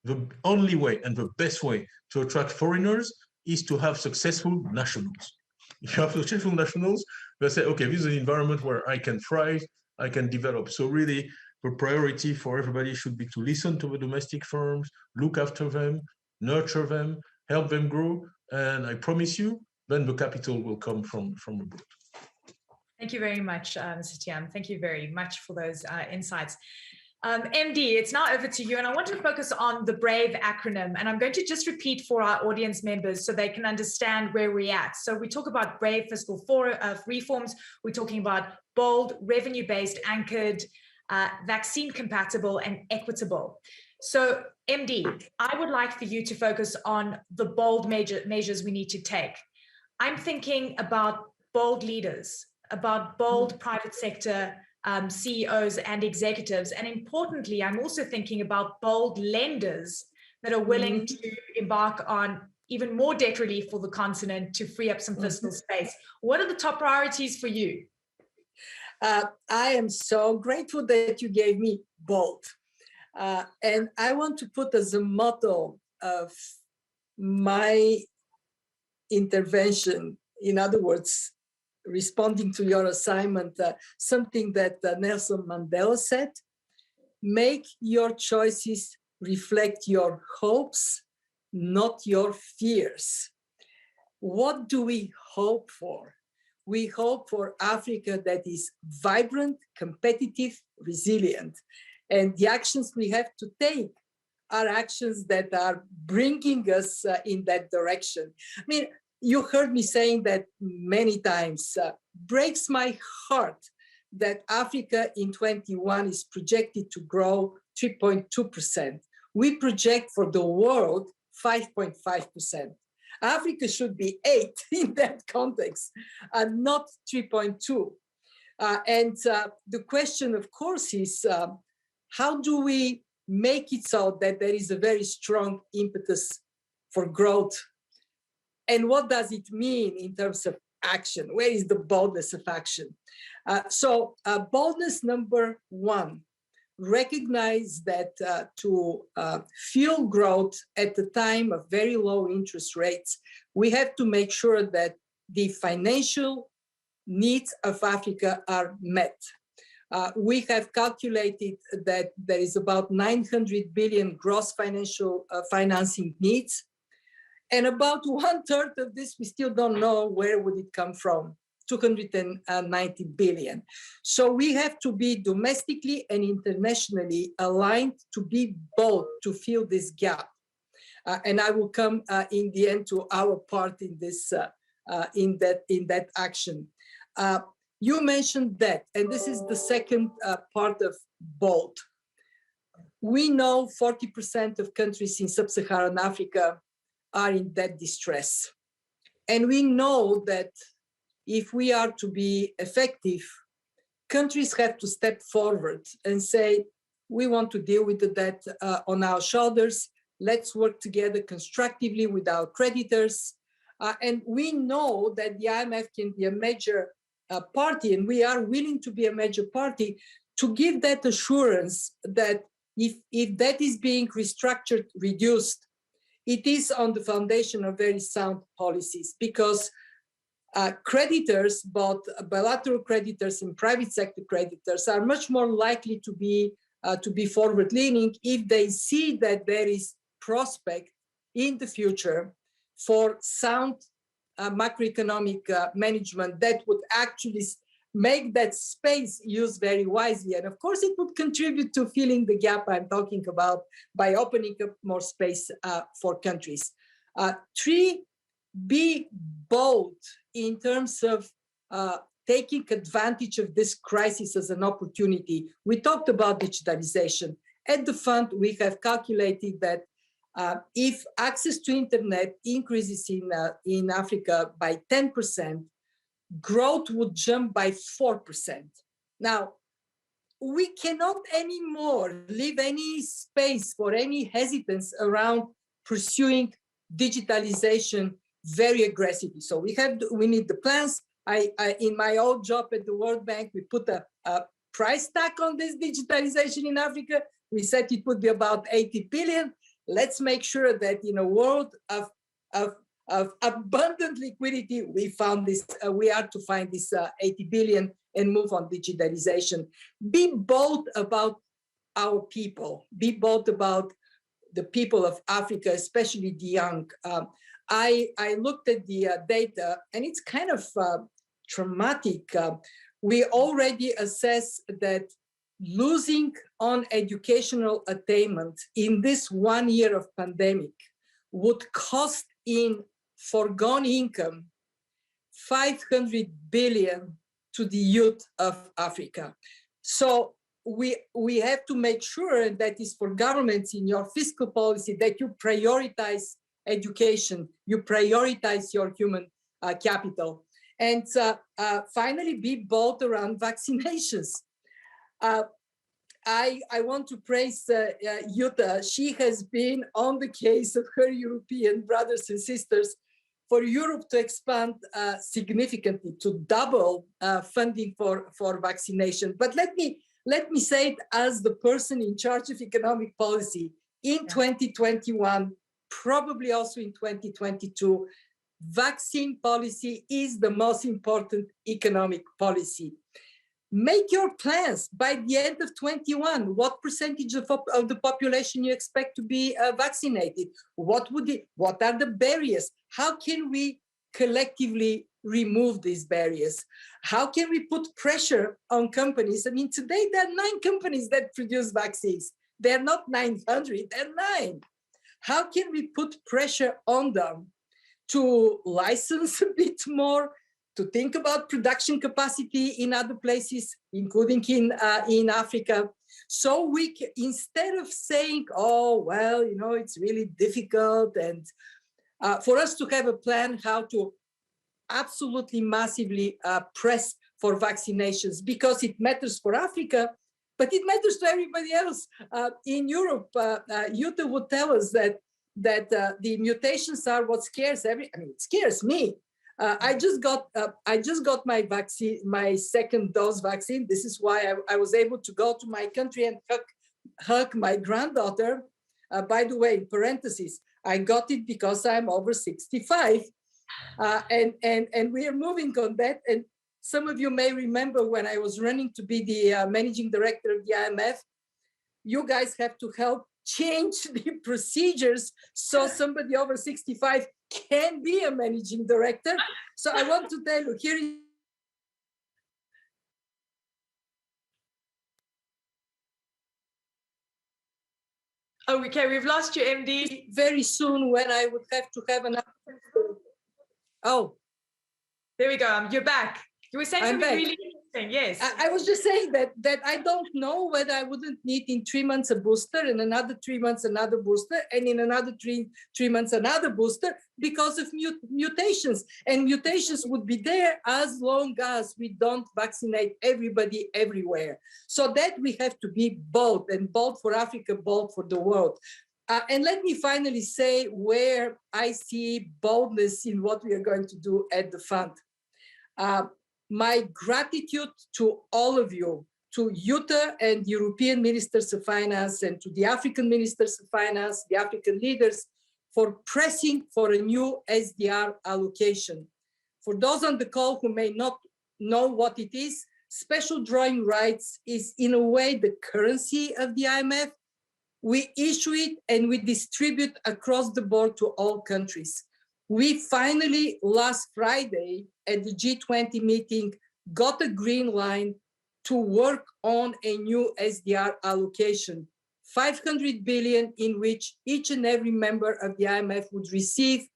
The only way and the best way to attract foreigners is to have successful nationals. If you have successful nationals, they'll say, okay, this is an environment where I can thrive, I can develop. So really, the priority for everybody should be to listen to the domestic firms, look after them, nurture them, help them grow, and I promise you, then the capital will come from abroad. Thank you very much, Mr. Tiam. Thank you very much for those insights. MD, it's now over to you, and I want to focus on the BRAVE acronym, and I'm going to just repeat for our audience members so they can understand where we're at. So we talk about BRAVE fiscal reforms, we're talking about bold, revenue-based, anchored, vaccine-compatible, and equitable. So MD, I would like for you to focus on the bold measures we need to take. I'm thinking about bold leaders, about bold private sector CEOs and executives. And importantly, I'm also thinking about bold lenders that are willing to embark on even more debt relief for the continent to free up some fiscal space. What are the top priorities for you? I am so grateful that you gave me bold. And I want to put as a motto of my intervention, in other words, responding to your assignment, something that Nelson Mandela said: make your choices reflect your hopes, not your fears. What do we hope for? We hope for Africa that is vibrant, competitive, resilient. And the actions we have to take are actions that are bringing us in that direction. I mean, you heard me saying that many times. Breaks my heart that Africa in 21 is projected to grow 3.2%. We project for the world 5.5%. Africa should be 8 in that context, and not 3.2. And the question, of course, is how do we make it so that there is a very strong impetus for growth? And what does it mean in terms of action? Where is the boldness of action? So boldness number 1, recognize that to fuel growth at the time of very low interest rates, we have to make sure that the financial needs of Africa are met. We have calculated that there is about 900 billion gross financing needs. And about 1/3 of this, we still don't know where would it come from, 290 billion. So we have to be domestically and internationally aligned to be bold to fill this gap. And I will come in the end to our part in this, in that action. You mentioned debt, and this is the second part of bold. We know 40% of countries in sub-Saharan Africa are in debt distress. And we know that if we are to be effective, countries have to step forward and say, we want to deal with the debt on our shoulders. Let's work together constructively with our creditors. And we know that the IMF can be a major party, and we are willing to be a major party to give that assurance that if that is being restructured, reduced, it is on the foundation of very sound policies, because creditors, both bilateral creditors and private sector creditors, are much more likely to be forward-leaning if they see that there is prospect in the future for sound macroeconomic management that would actually make that space used very wisely. And of course, it would contribute to filling the gap I'm talking about by opening up more space for countries. Three, be bold in terms of taking advantage of this crisis as an opportunity. We talked about digitalization. At the fund, we have calculated that if access to internet increases in Africa by 10%, growth would jump by 4%. Now, we cannot anymore leave any space for any hesitance around pursuing digitalization very aggressively. So we need the plans. In my old job at the World Bank, we put a price tag on this digitalization in Africa. We said it would be about 80 billion. Let's make sure that in a world of abundant liquidity, we are to find this 80 billion and move on digitalization. Be bold about our people. Be bold about the people of Africa, especially the young. I looked at the data, and it's kind of traumatic. We already assess that losing on educational attainment in this 1 year of pandemic would cost in foregone income 500 billion to the youth of Africa. So we have to make sure that is for governments in your fiscal policy that you prioritize education, you prioritize your human capital. And finally, be bold around vaccinations. I want to praise Jutta. She has been on the case of her European brothers and sisters for Europe to expand significantly, to double funding for vaccination. But let me say it as the person in charge of economic policy in 2021, probably also in 2022, vaccine policy is the most important economic policy. Make your plans by the end of 21. What percentage of the population you expect to be vaccinated? What are the barriers? How can we collectively remove these barriers? How can we put pressure on companies? I mean, today there are 9 companies that produce vaccines. They're not 900, they're 9. How can we put pressure on them to license a bit more, to think about production capacity in other places, including in Africa? So instead of saying, oh, well, you know, it's really difficult, and for us to have a plan how to absolutely massively press for vaccinations, because it matters for Africa, but it matters to everybody else. In Europe, Jutta would tell us that the mutations are what scares it scares me. I just got my vaccine, my second dose vaccine. This is why I was able to go to my country and hug my granddaughter. By the way, in parentheses, I got it because I'm over 65, and we are moving on that. And some of you may remember when I was running to be the managing director of the IMF, you guys have to help change the procedures so somebody over 65 can be a managing director. So I want to tell you, here is Oh, okay, we've lost you, MD. Very soon when I would have to have an... Oh. There we go, you're back. You were saying something really interesting, yes. I was just saying that I don't know whether I wouldn't need in 3 months a booster, in another 3 months another booster, and in another three months another booster, because of mutations. And mutations would be there as long as we don't vaccinate everybody everywhere. So that we have to be bold, and bold for Africa, bold for the world. And let me finally say where I see boldness in what we are going to do at the fund. My gratitude to all of you, to Jutta and European Ministers of Finance, and to the African Ministers of Finance, the African leaders, for pressing for a new SDR allocation. For those on the call who may not know what it is, special drawing rights is in a way the currency of the IMF. We issue it and we distribute across the board to all countries. We finally, last Friday at the G20 meeting, got a green line to work on a new SDR allocation 500 billion in which each and every member of the IMF would receive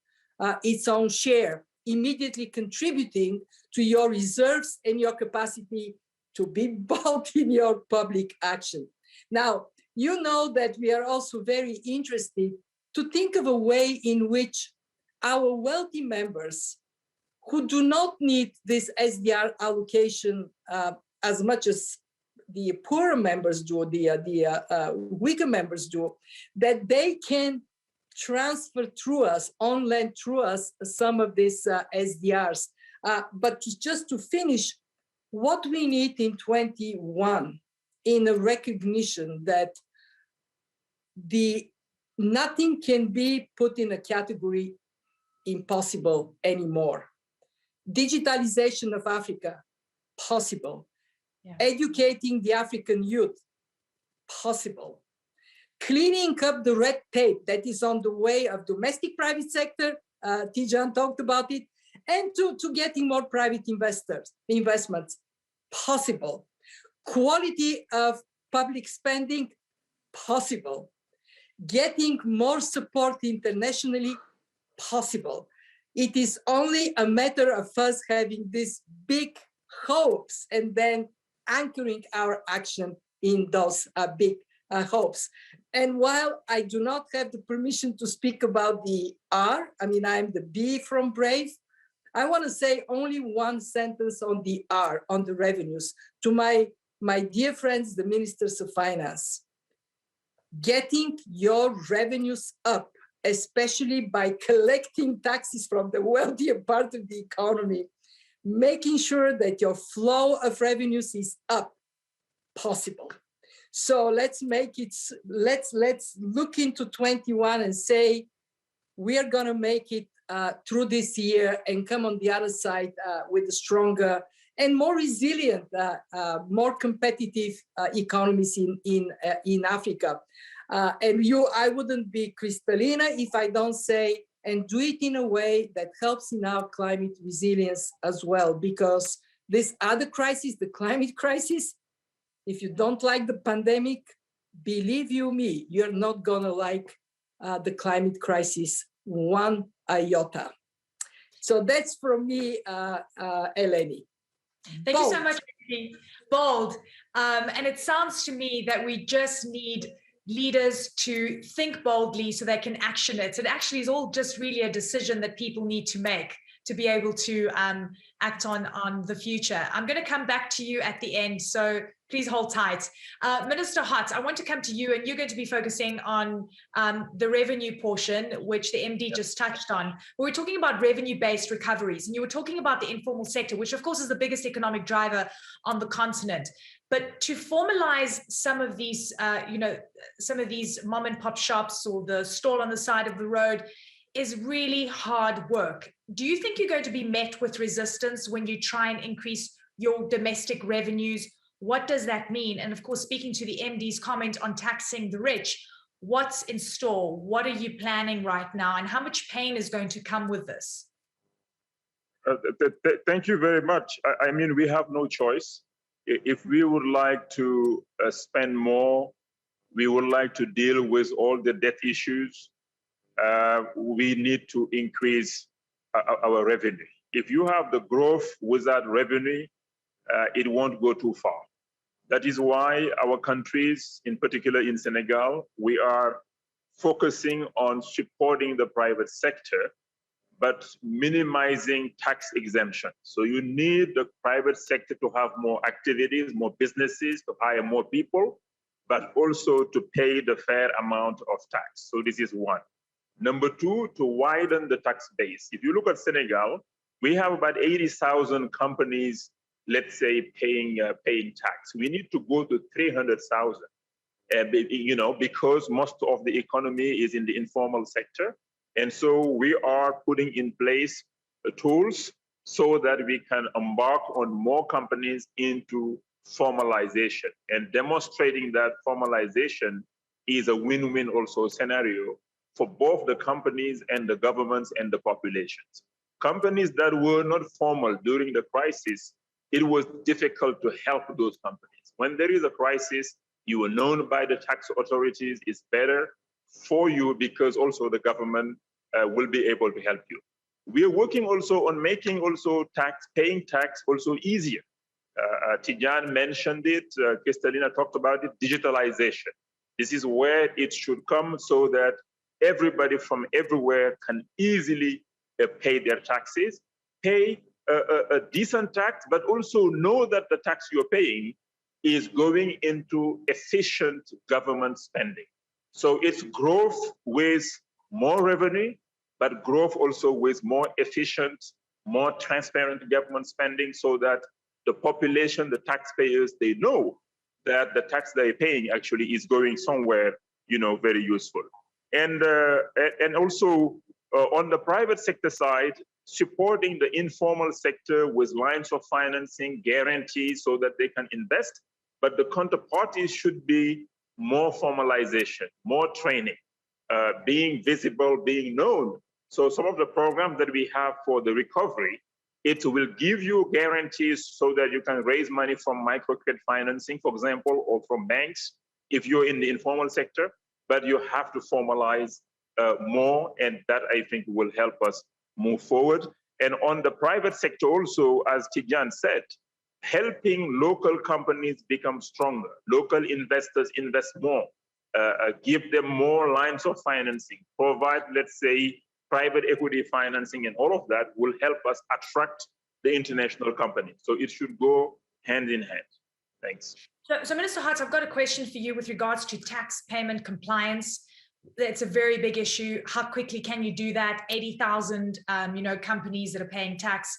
its own share, immediately contributing to your reserves and your capacity to be bold in your public action. Now, you know that we are also very interested to think of a way in which our wealthy members who do not need this SDR allocation as much as the poorer members do, the weaker members do, that they can transfer through us, on lend through us, some of these SDRs. But just to finish, what we need in 21 in a recognition that nothing can be put in a category impossible anymore. Digitalization of Africa, possible. Yeah. Educating the African youth, possible. Cleaning up the red tape that is on the way of domestic private sector, Tijan talked about it, and to getting more private investments, possible. Quality of public spending, possible. Getting more support internationally, possible. It is only a matter of us having these big hopes and then anchoring our action in those big hopes. And while I do not have the permission to speak about the R, I mean, I'm the B from Brave, I want to say only one sentence on the R, on the revenues, to my dear friends, the ministers of finance. Getting your revenues up, especially by collecting taxes from the wealthier part of the economy, making sure that your flow of revenues is up, possible. So let's make it, let's look into 21 and say, we are gonna make it through this year and come on the other side with a stronger and more resilient, more competitive economies in Africa. I wouldn't be Kristalina if I don't say, and do it in a way that helps in our climate resilience as well, because this other crisis, the climate crisis, if you don't like the pandemic, believe you me, you're not gonna like the climate crisis one iota. So that's from me, Eleni. Thank you so much, Bold. And it sounds to me that we just need leaders to think boldly so they can action it. It actually is all just really a decision that people need to make to be able to act on the future. I'm going to come back to you at the end, so please hold tight. Minister Hart, I want to come to you, and you're going to be focusing on the revenue portion, which the MD just touched on. We were talking about revenue-based recoveries, and you were talking about the informal sector, which of course is the biggest economic driver on the continent. But to formalize some of these, some of these mom and pop shops or the stall on the side of the road is really hard work. Do you think you're going to be met with resistance when you try and increase your domestic revenues? What does that mean? And of course, speaking to the MD's comment on taxing the rich, what's in store? What are you planning right now? And how much pain is going to come with this? Thank you very much. I mean, we have no choice. If we would like to spend more, we would like to deal with all the debt issues, we need to increase our revenue. If you have the growth without revenue, it won't go too far. That is why our countries, in particular in Senegal, we are focusing on supporting the private sector, but minimizing tax exemption. So you need the private sector to have more activities, more businesses, to hire more people, but also to pay the fair amount of tax. So this is one. Number two, to widen the tax base. If you look at Senegal, we have about 80,000 companies, let's say, paying tax. We need to go to 300,000, because most of the economy is in the informal sector. And so we are putting in place the tools so that we can embark on more companies into formalization, and demonstrating that formalization is a win-win also scenario for both the companies and the governments and the populations. Companies that were not formal during the crisis, it was difficult to help those companies. When there is a crisis, you are known by the tax authorities, it's better for you because also the government will be able to help you. We are working also on making also paying tax also easier. Tijan mentioned it, Kristalina talked about it, digitalization. This is where it should come so that everybody from everywhere can easily pay their taxes, pay a decent tax, but also know that the tax you're paying is going into efficient government spending. So it's growth with more revenue, but growth also with more efficient, more transparent government spending so that the population, the taxpayers, they know that the tax they're paying actually is going somewhere, very useful. And also on the private sector side, supporting the informal sector with lines of financing, guarantees so that they can invest, but the counterparties should be more formalization, more training, being visible, being known. So some of the programs that we have for the recovery, it will give you guarantees so that you can raise money from microcredit financing, for example, or from banks if you're in the informal sector, but you have to formalize more, and that I think will help us move forward. And on the private sector also, as Tijan said, helping local companies become stronger, local investors invest more, give them more lines of financing, provide, let's say, private equity financing, and all of that will help us attract the international companies. So it should go hand in hand. Thanks. So Minister Hart, I've got a question for you with regards to tax payment compliance. It's a very big issue. How quickly can you do that? 80,000, companies that are paying tax,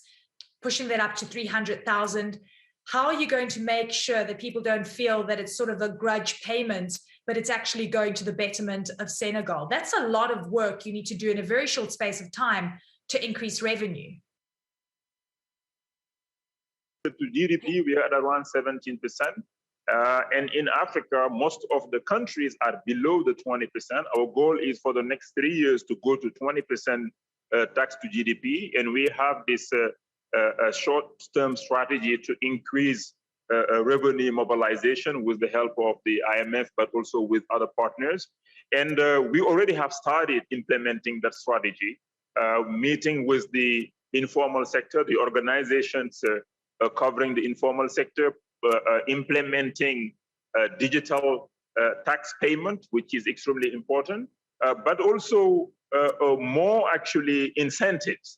pushing that up to 300,000. How are you going to make sure that people don't feel that it's sort of a grudge payment, but it's actually going to the betterment of Senegal? That's a lot of work you need to do in a very short space of time to increase revenue. To GDP, we are at around 17%. And in Africa, most of the countries are below the 20%. Our goal is for the next 3 years to go to 20% tax to GDP. And we have this short-term strategy to increase revenue mobilization with the help of the IMF, but also with other partners. And we already have started implementing that strategy, meeting with the informal sector, the organizations covering the informal sector, implementing digital tax payment, which is extremely important, but also more actually incentives,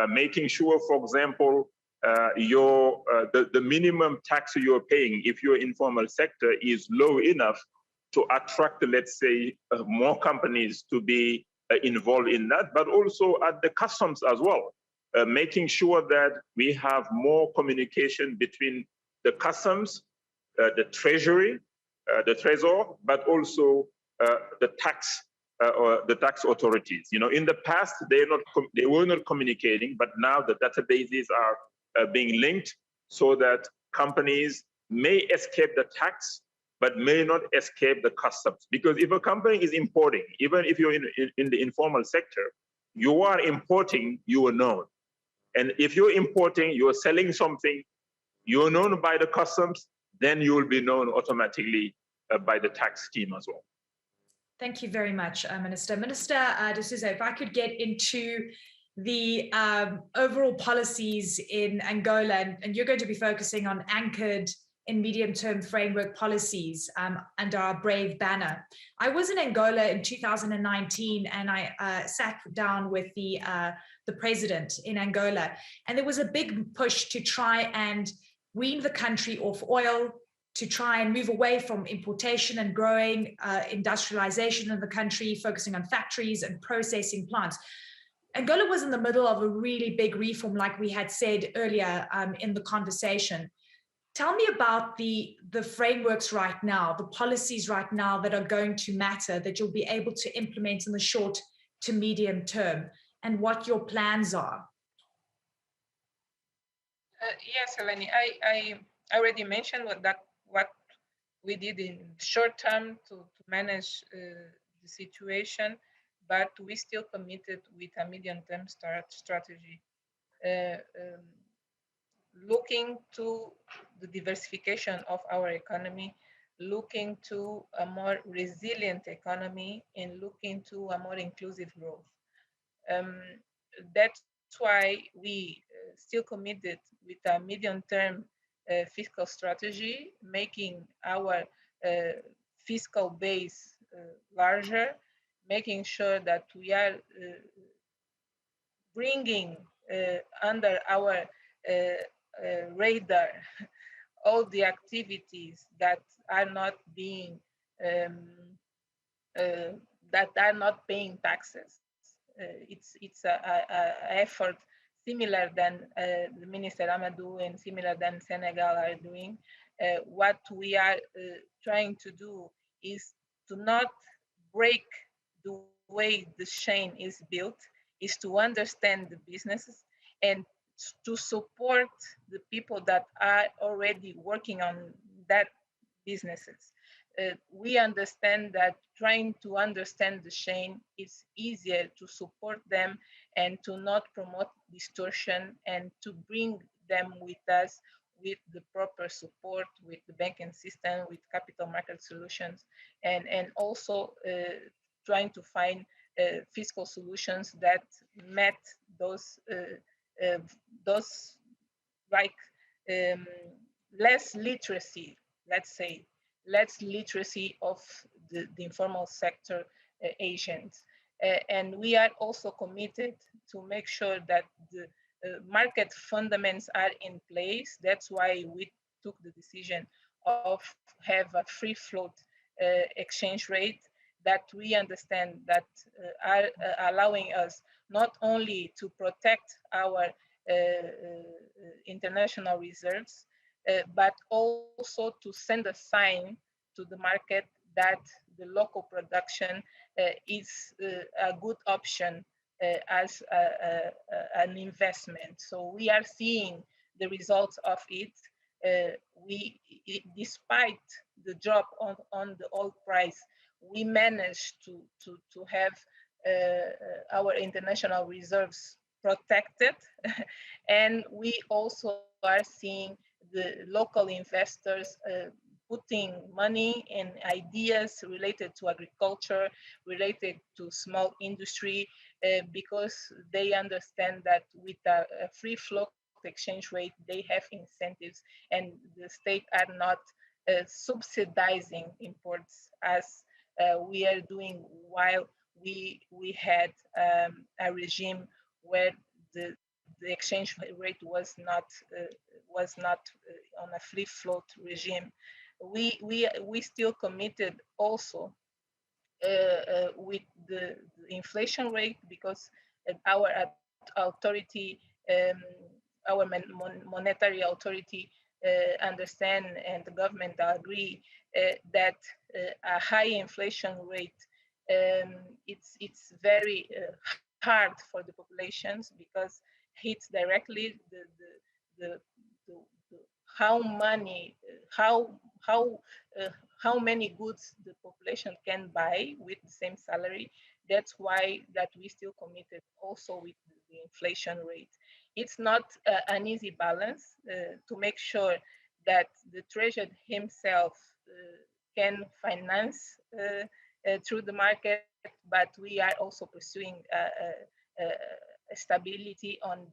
making sure, for example, the minimum tax you're paying if you're informal sector is low enough to attract, let's say, more companies to be involved in that, but also at the customs as well, making sure that we have more communication between the customs, the treasury, the Trésor, but also the tax authorities. In the past they were not communicating, but now the databases are being linked so that companies may escape the tax, but may not escape the customs. Because if a company is importing, even if you're in the informal sector, you are importing, you are known. And if you're importing, you're selling something, you're known by the customs, then you will be known automatically by the tax scheme as well. Thank you very much, Minister. Minister De Souza, if I could get into the overall policies in Angola, and you're going to be focusing on anchored in medium-term framework policies under our BRAVE banner. I was in Angola in 2019, and I sat down with the president in Angola, and there was a big push to try and wean the country off oil, to try and move away from importation and growing industrialization in the country, focusing on factories and processing plants. Angola was in the middle of a really big reform, like we had said earlier in the conversation. Tell me about the frameworks right now, the policies right now that are going to matter, that you'll be able to implement in the short to medium term, and what your plans are. Yes, Eleni, I already mentioned what we did in short term to manage the situation, but we still committed with a medium-term strategy, looking to the diversification of our economy, looking to a more resilient economy and looking to a more inclusive growth. That's why we still committed with a medium-term fiscal strategy, making our fiscal base larger, making sure that we are bringing under our radar all the activities that are not being that are not paying taxes. It's a effort similar than the Minister Amadou and similar than Senegal are doing. What we are trying to do is to not break the way the chain is built, is to understand the businesses and to support the people that are already working on that businesses. We understand that trying to understand the chain is easier to support them and to not promote distortion and to bring them with us with the proper support, with the banking system, with capital market solutions, and also trying to find fiscal solutions that met those like less literacy, let's say, less literacy of the informal sector agents. And we are also committed to make sure that the market fundamentals are in place. That's why we took the decision of have a free float exchange rate that we understand that are allowing us not only to protect our international reserves, but also to send a sign to the market that the local production is a good option as an investment. So we are seeing the results of it. Despite the drop on the oil price, we managed to have our international reserves protected. And we also are seeing the local investors putting money and ideas related to agriculture, related to small industry, because they understand that with a free float exchange rate, they have incentives and the state are not subsidizing imports as we are doing while we had a regime where the exchange rate was not on a free float regime. We still committed also with the inflation rate, because our authority, our monetary authority understand, and the government agree that a high inflation rate it's very hard for the populations, because hits directly the how many goods the population can buy with the same salary. That's why that we still committed also with the inflation rate. It's not an easy balance to make sure that the treasurer himself can finance through the market, but we are also pursuing stability on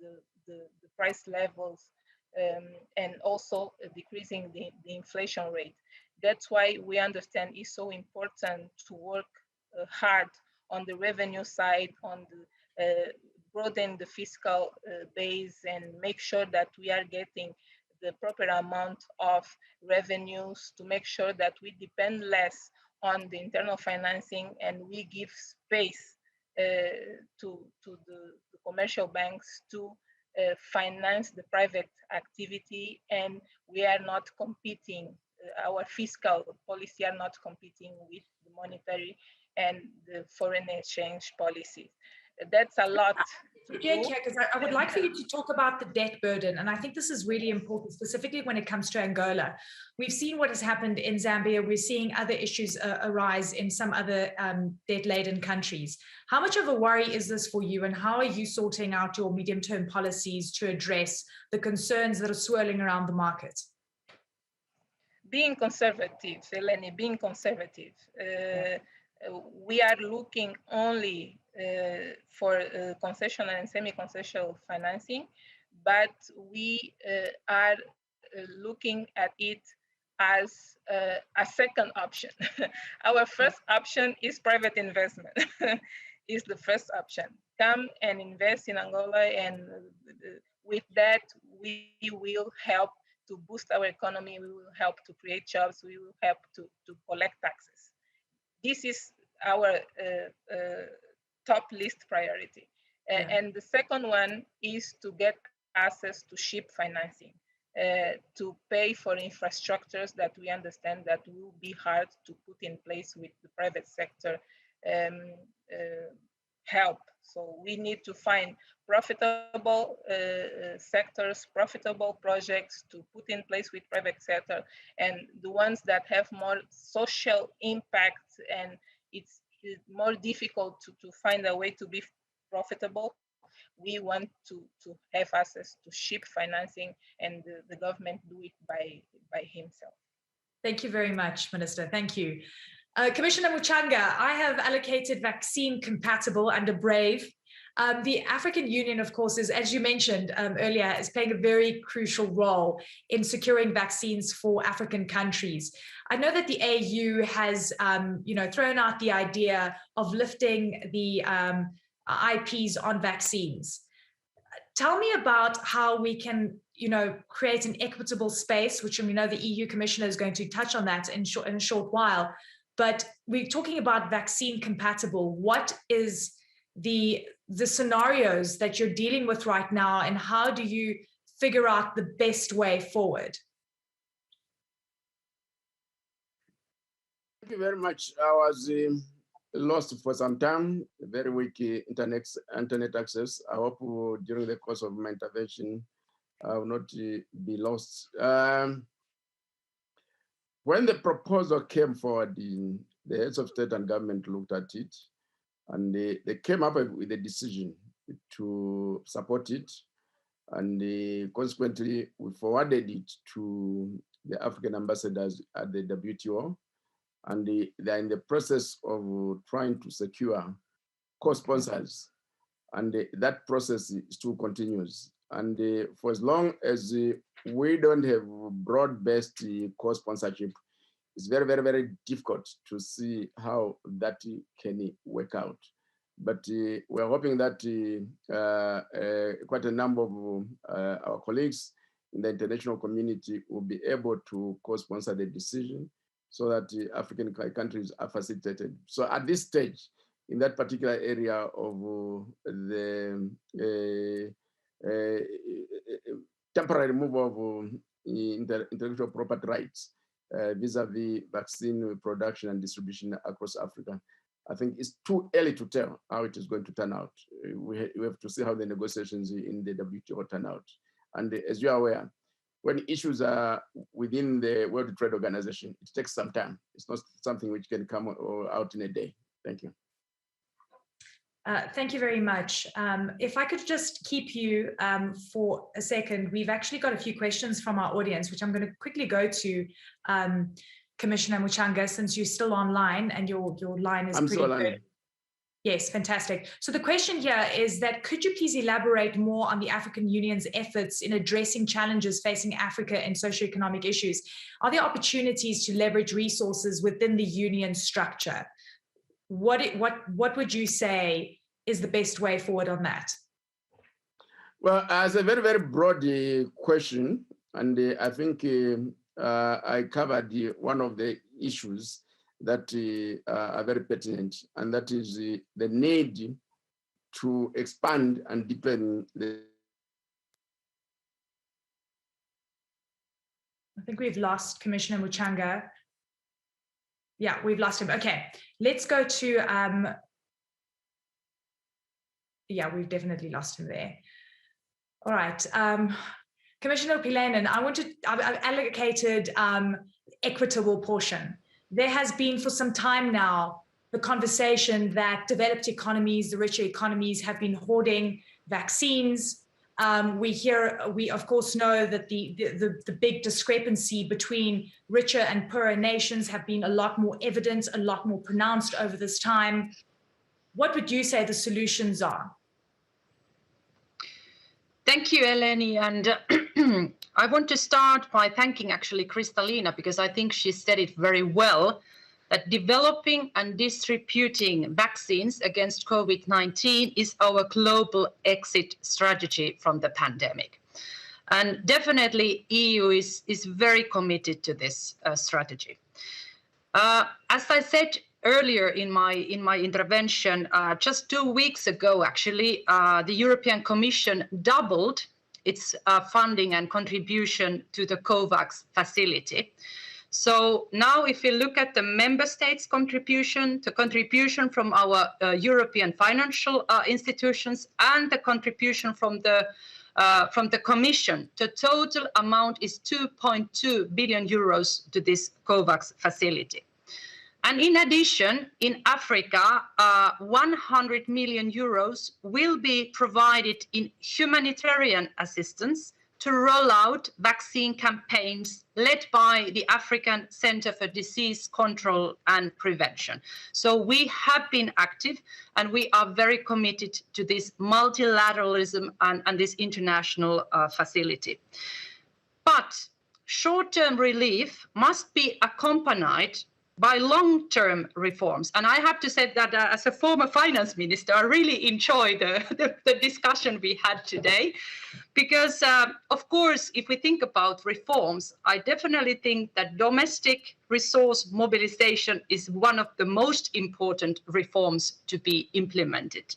the price levels and also decreasing the inflation rate. That's why we understand it's so important to work hard on the revenue side, on the broaden the fiscal base and make sure that we are getting the proper amount of revenues to make sure that we depend less on the internal financing and we give space to the commercial banks to finance the private activity, and we are not competing, our fiscal policy are not competing with the monetary and the foreign exchange policy. That's a lot. Because I would like for you to talk about the debt burden, and I think this is really important, specifically when it comes to Angola. We've seen what has happened in Zambia. We're seeing other issues arise in some other debt-laden countries. How much of a worry is this for you, and how are you sorting out your medium-term policies to address the concerns that are swirling around the market? being conservative, Eleni, being conservative. We are looking only for concessional and semi-concessional financing, but we are looking at it as a second option. Our first option is private investment, is the first option. Come and invest in Angola, and with that, we will help to boost our economy, we will help to create jobs, we will help to collect taxes. This is our top list priority. And the second one is to get access to cheap financing, to pay for infrastructures that we understand that will be hard to put in place with the private sector help. So we need to find profitable sectors, profitable projects to put in place with private sector, and the ones that have more social impact and it's more difficult to find a way to be profitable. We want to have access to cheap financing, and the government do it by himself. Thank you very much, Minister. Thank you. Commissioner Muchanga, I have allocated vaccine compatible under BRAVE. The African Union, of course, is, as you mentioned earlier, is playing a very crucial role in securing vaccines for African countries. I know that the AU has, thrown out the idea of lifting the IPs on vaccines. Tell me about how we can, create an equitable space, which we know the EU Commissioner is going to touch on that in a short while. But we're talking about vaccine compatible. What is the scenarios that you're dealing with right now, and how do you figure out the best way forward? Thank you very much. I was lost for some time, very weak internet access. I hope during the course of my intervention, I will not be lost. When the proposal came forward, the heads of state and government looked at it, and they came up with a decision to support it. And consequently, we forwarded it to the African ambassadors at the WTO. And they're in the process of trying to secure co-sponsors. And that process still continues. And for as long as we don't have broad-based co-sponsorship, it's very, very, very difficult to see how that can work out. But we're hoping that quite a number of our colleagues in the international community will be able to co-sponsor the decision so that African countries are facilitated. So at this stage, in that particular area of the temporary removal of intellectual property rights vis-a-vis vaccine production and distribution across Africa, I think it's too early to tell how it is going to turn out. We have to see how the negotiations in the WTO turn out. And as you are aware, when issues are within the World Trade Organization, it takes some time. It's not something which can come out in a day. Thank you. Thank you very much. If I could just keep you for a second, we've actually got a few questions from our audience, which I'm going to quickly go to Commissioner Muchanga, since you're still online and your line is pretty good. Yes, fantastic. So the question here is that, could you please elaborate more on the African Union's efforts in addressing challenges facing Africa and socioeconomic issues? Are there opportunities to leverage resources within the Union structure? What would you say is the best way forward on that? Well, it's a very, very broad question. And I think I covered one of the issues that are very pertinent, and that is the need to expand and deepen the... I think we've lost Commissioner Muchanga. Yeah, we've lost him. Okay, let's go to, yeah, we've definitely lost him there. All right, Commissioner Pilanen, I've allocated equitable portion. There has been for some time now the conversation that developed economies, the richer economies, have been hoarding vaccines We of course know that the big discrepancy between richer and poorer nations have been a lot more evident, a lot more pronounced over this time. What would you say the solutions are? Thank you, Eleni. And I want to start by thanking actually Kristalina, because I think she said it very well, that developing and distributing vaccines against COVID-19 is our global exit strategy from the pandemic. And definitely EU is very committed to this strategy. As I said earlier in my intervention, just 2 weeks ago, actually, the European Commission doubled its funding and contribution to the COVAX facility. So now if you look at the member states' contribution, the contribution from our European financial institutions and the contribution from the Commission, the total amount is 2.2 billion euros to this COVAX facility. And in addition, in Africa, 100 million euros will be provided in humanitarian assistance to roll out vaccine campaigns led by the African Center for Disease Control and Prevention. So we have been active and we are very committed to this multilateralism and this international facility. But short-term relief must be accompanied by long-term reforms. And I have to say that as a former finance minister, I really enjoy the discussion we had today, because of course, if we think about reforms, I definitely think that domestic resource mobilization is one of the most important reforms to be implemented.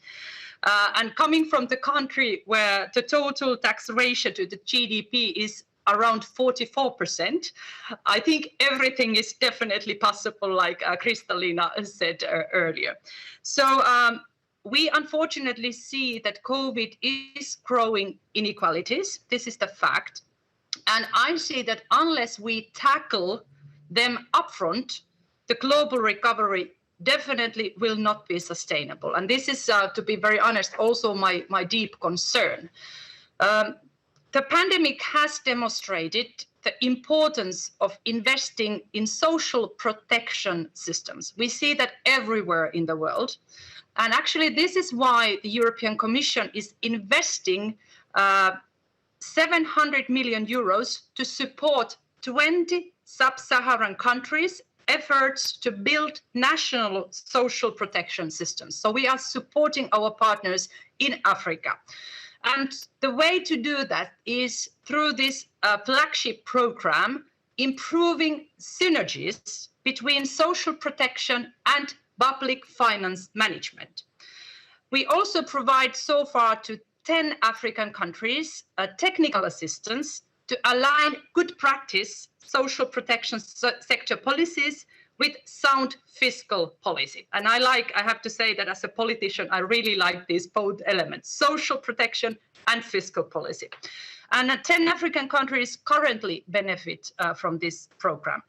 And coming from the country where the total tax ratio to the GDP is around 44%, I think everything is definitely possible, like Kristalina said earlier. So we unfortunately see that COVID is growing inequalities. This is the fact. And I see that unless we tackle them upfront, the global recovery definitely will not be sustainable. And this is, to be very honest, also my deep concern. The pandemic has demonstrated the importance of investing in social protection systems. We see that everywhere in the world. And actually, this is why the European Commission is investing 700 million euros to support 20 sub-Saharan countries' efforts to build national social protection systems. So we are supporting our partners in Africa. And the way to do that is through this flagship program, improving synergies between social protection and public finance management. We also provide so far to 10 African countries technical assistance to align good practice social protection sector policies with sound fiscal policy. And I have to say that as a politician, I really like these both elements, social protection and fiscal policy. And 10 African countries currently benefit from this program.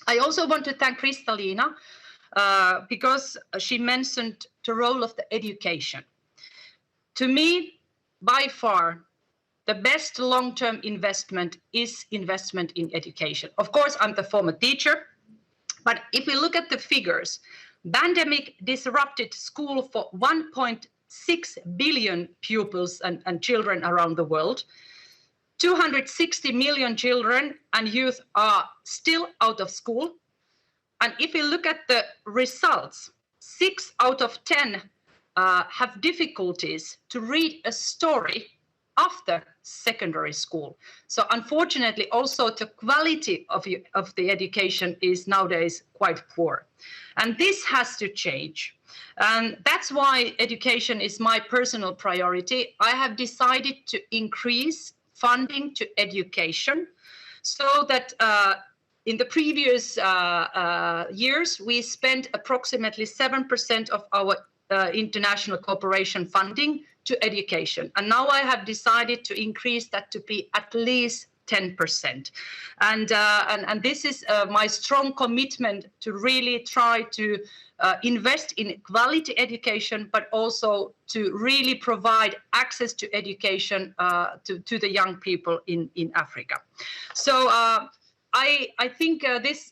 I also want to thank Kristalina because she mentioned the role of the education. To me, by far, the best long-term investment is investment in education. Of course, I'm the former teacher, but if we look at the figures, pandemic disrupted school for 1.6 billion pupils and children around the world. 260 million children and youth are still out of school. And if we look at the results, 6 out of 10 have difficulties to read a story after secondary school. So unfortunately, also the quality of the education is nowadays quite poor. And this has to change. And that's why education is my personal priority. I have decided to increase funding to education so that in the previous years, we spent approximately 7% of our international cooperation funding to education. And now I have decided to increase that to be at least 10%. And this is my strong commitment to really try to invest in quality education, but also to really provide access to education to the young people in Africa. So I think this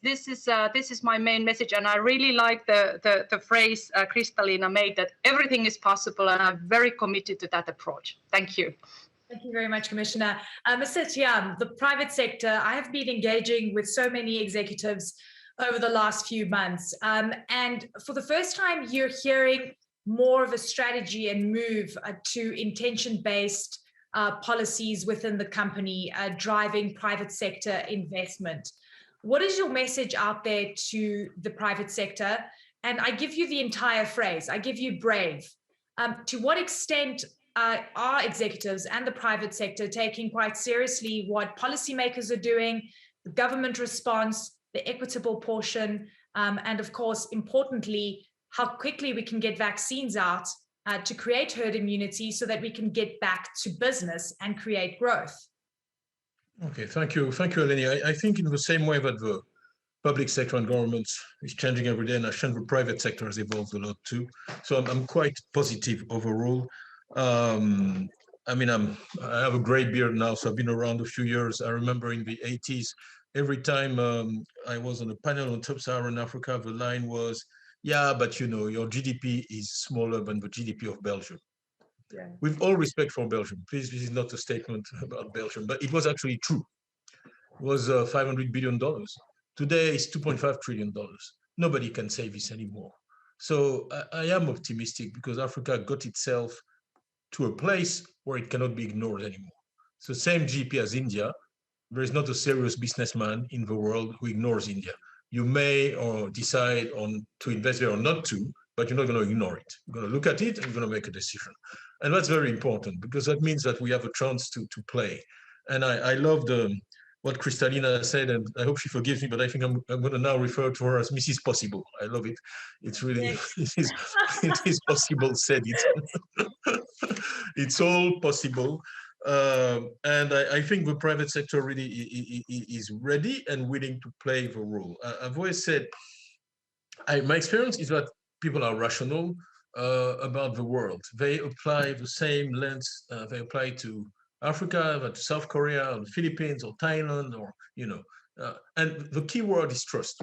is my main message, and I really like the phrase Kristalina made, that everything is possible, and I'm very committed to that approach. Thank you. Thank you very much, Commissioner. Mr. Tiam, the private sector, I have been engaging with so many executives over the last few months, and for the first time, you're hearing more of a strategy and move to intention-based policies within the company, driving private sector investment. What is your message out there to the private sector? And I give you the entire phrase, I give you brave. To what extent are executives and the private sector taking quite seriously what policymakers are doing, the government response, the equitable portion, and of course, importantly, how quickly we can get vaccines out to create herd immunity so that we can get back to business and create growth? Okay, thank you, Eleni. I think in the same way that the public sector and governments is changing every day, and I think the private sector has evolved a lot too. So I'm quite positive overall. I mean, I have a great beard now, so I've been around a few years. I remember in the 80s, every time I was on a panel on sub-Saharan Africa, the line was, yeah, but you know, your GDP is smaller than the GDP of Belgium. Yeah. With all respect for Belgium, please, this is not a statement about Belgium, but it was actually true. It was $500 billion. Today it's $2.5 trillion. Nobody can say this anymore. So I am optimistic because Africa got itself to a place where it cannot be ignored anymore. So same GDP as India. There is not a serious businessman in the world who ignores India. You may or decide on to invest there or not to, but you're not going to ignore it. You're going to look at it and you're going to make a decision. And that's very important because that means that we have a chance to play. And I love what Kristalina said, and I hope she forgives me, but I think I'm going to now refer to her as Mrs. Possible. I love it. It's really, it is possible said it. It's all possible. And I think the private sector really is ready and willing to play the role. I've always said, my experience is that people are rational about the world. They apply the same lens they apply to Africa, to South Korea, or the Philippines, or Thailand, or, you know, and the key word is trust.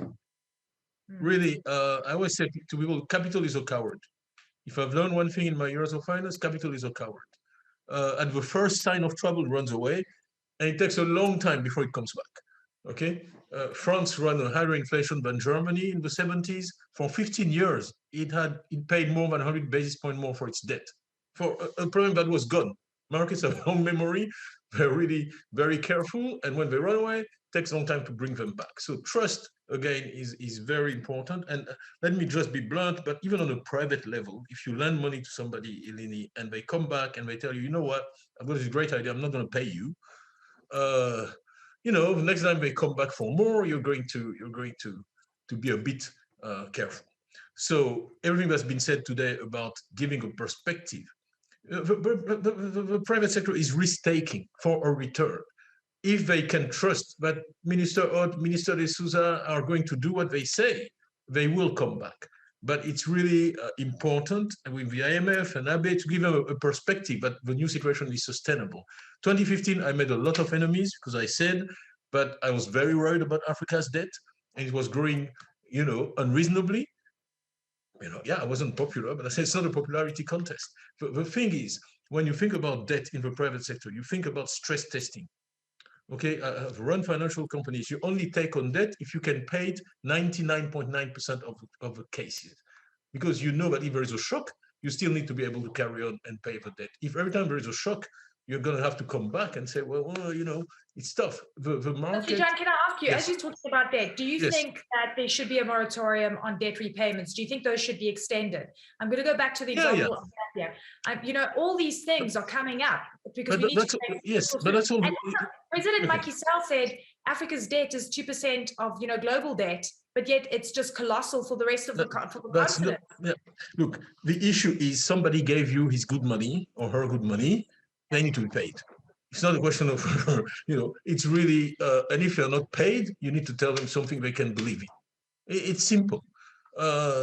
Really, I always say to people, capital is a coward. If I've learned one thing in my years of finance, capital is a coward. At the first sign of trouble, runs away, and it takes a long time before it comes back. Okay, France ran a higher inflation than Germany in the 70s. For 15 years, it paid more than 100 basis points more for its debt, for a problem that was gone. Markets have long memory. They're really very careful, and when they run away, it takes a long time to bring them back. So trust, again, is very important. And let me just be blunt, but even on a private level, if you lend money to somebody, Eleni, and they come back and they tell you, you know what, I've got this great idea, I'm not going to pay you. You know, the next time they come back for more, you're going to be a bit careful. So everything that's been said today about giving a perspective, the private sector is risk-taking for a return. If they can trust that Minister Ott, Minister de Souza are going to do what they say, they will come back. But it's really important with the IMF and ABE to give them a perspective that the new situation is sustainable. 2015, I made a lot of enemies because I said, but I was very worried about Africa's debt, and it was growing, you know, unreasonably. You know, yeah, I wasn't popular, but I said it's not a popularity contest. The thing is, when you think about debt in the private sector, you think about stress testing. Okay, I've run financial companies. You only take on debt if you can pay it 99.9% of the cases, because you know that if there is a shock, you still need to be able to carry on and pay the debt. If every time there is a shock, you're going to have to come back and say, well, you know, it's tough. The market. John, can I ask you, yes. as you're talking about debt, do you yes. think that there should be a moratorium on debt repayments? Do you think those should be extended? I'm going to go back to the example of that. You know, all these things are coming up because we need to. Yes, but that's all. President Macky Sall said Africa's debt is 2% of, you know, global debt, but yet it's just colossal for the rest of the continent. Look, the issue is somebody gave you his good money or her good money, they need to be paid. It's not a question of, it's really, and if you're not paid, you need to tell them something they can believe in. It's simple.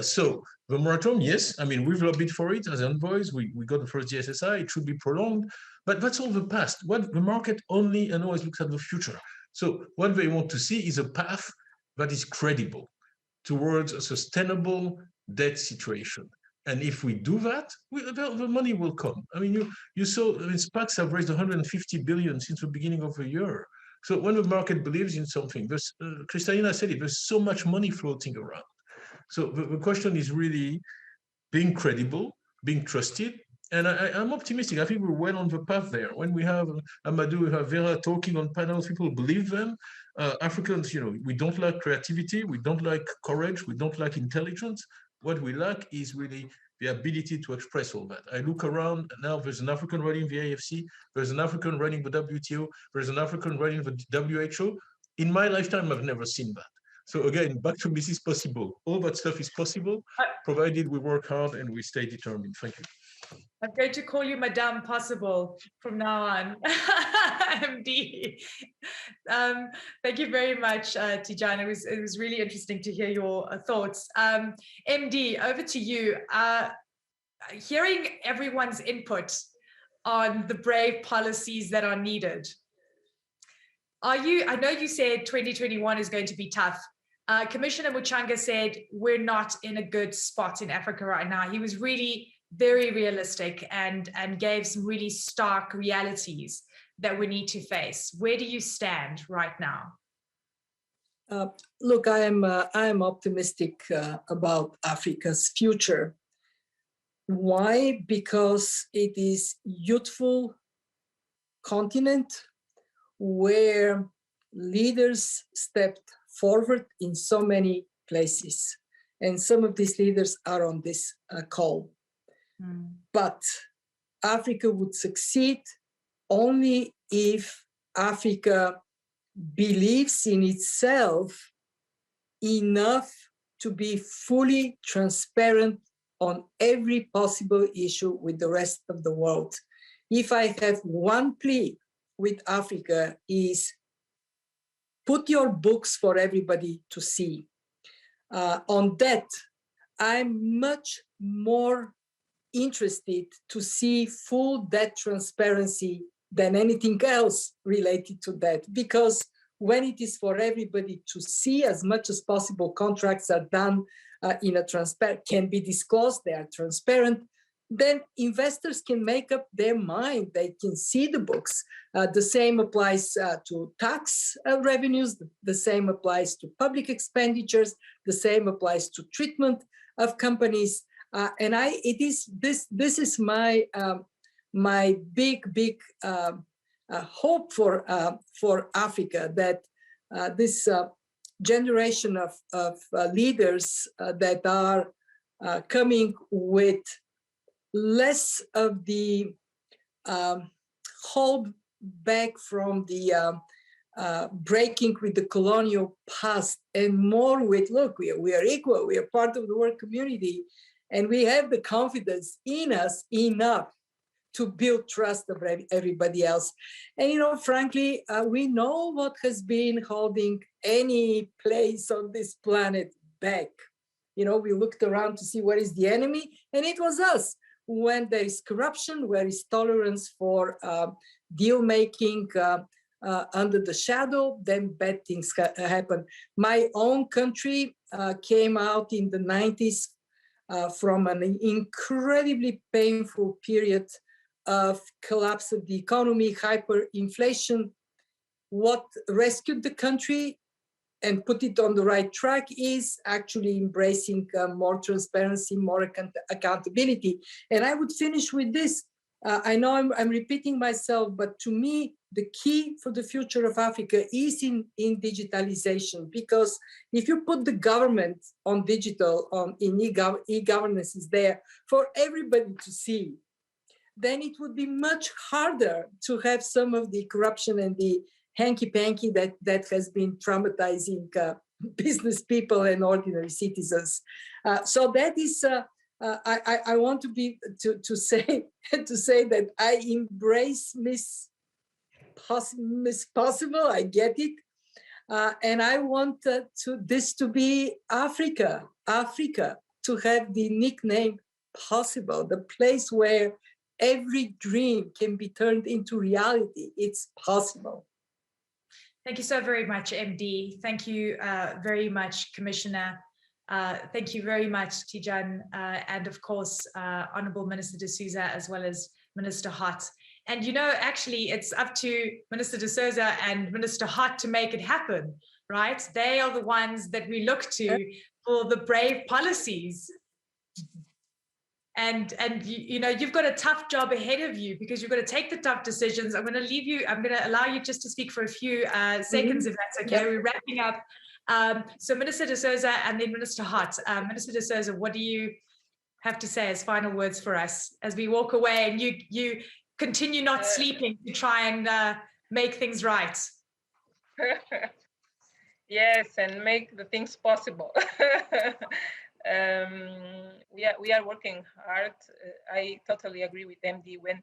So the moratorium, yes, I mean, we've lobbied for it as envoys. We got the first GSSI, it should be prolonged, but that's all the past. What the market only and always looks at the future. So what they want to see is a path that is credible towards a sustainable debt situation. And if we do that, the money will come. I mean, you saw, I mean, SPACs have raised 150 billion since the beginning of the year. So when the market believes in something, Kristalina said it, there's so much money floating around. So the question is really being credible, being trusted. And I'm optimistic. I think we're well on the path there. When we have Amadou, we have Vera talking on panels, people believe them. Africans, we don't lack creativity, we don't lack courage, we don't lack intelligence. What we lack is really the ability to express all that. I look around now, there's an African running the AFC, there's an African running the WTO, there's an African running the WHO. In my lifetime, I've never seen that. So again, back to this is possible. All that stuff is possible, provided we work hard and we stay determined. Thank you. I'm going to call you Madame Possible from now on, MD. Thank you very much, Tidjane. It was really interesting to hear your thoughts. MD, over to you. Hearing everyone's input on the brave policies that are needed, I know you said 2021 is going to be tough. Commissioner Muchanga said we're not in a good spot in Africa right now. He was really very realistic and gave some really stark realities that we need to face. Where do you stand right now? Look, I am optimistic about Africa's future. Why? Because it is a youthful continent where leaders stepped forward in so many places. And some of these leaders are on this call. But Africa would succeed only if Africa believes in itself enough to be fully transparent on every possible issue with the rest of the world. If I have one plea with Africa is put your books for everybody to see. On that, I'm much more interested to see full debt transparency than anything else related to that, because when it is for everybody to see as much as possible, contracts are done in a transparent, can be disclosed, they are transparent, then investors can make up their mind, they can see the books. The same applies to tax revenues, the same applies to public expenditures, the same applies to treatment of companies. This is my my big hope for Africa, that this generation of leaders that are coming with less of the hold back from the breaking with the colonial past, and more with, look, we are equal, we are part of the world community, and we have the confidence in us enough to build trust of everybody else. And, frankly, we know what has been holding any place on this planet back. We looked around to see what is the enemy, and it was us. When there is corruption, where is tolerance for deal making under the shadow, then bad things happen. My own country came out in the 90s from an incredibly painful period of collapse of the economy, hyperinflation. What rescued the country and put it on the right track is actually embracing more transparency, more accountability. And I would finish with this. I know I'm repeating myself, but to me, the key for the future of Africa is in digitalization, because if you put the government on digital, in e-governance is there for everybody to see, then it would be much harder to have some of the corruption and the hanky-panky that has been traumatizing business people and ordinary citizens. So that is, I want to say that I embrace possible. I get it. And I want this to be Africa, to have the nickname possible, the place where every dream can be turned into reality. It's possible. Thank you so very much, MD. Thank you very much, Commissioner. Thank you very much, Tijan, and of course, Honorable Minister de Souza, as well as Minister Hart. And you know, actually, it's up to Minister de Souza and Minister Hart to make it happen, right? They are the ones that we look to for the brave policies. And you know, you've got a tough job ahead of you because you've got to take the tough decisions. I'm going to leave you, I'm going to allow you just to speak for a few seconds, if that's okay. We're wrapping up. So Minister de Souza and then Minister Hart. Minister de Souza, what do you have to say as final words for us as we walk away and you continue not sleeping to try and make things right? Yes, and make the things possible. We are working hard. I totally agree with MD when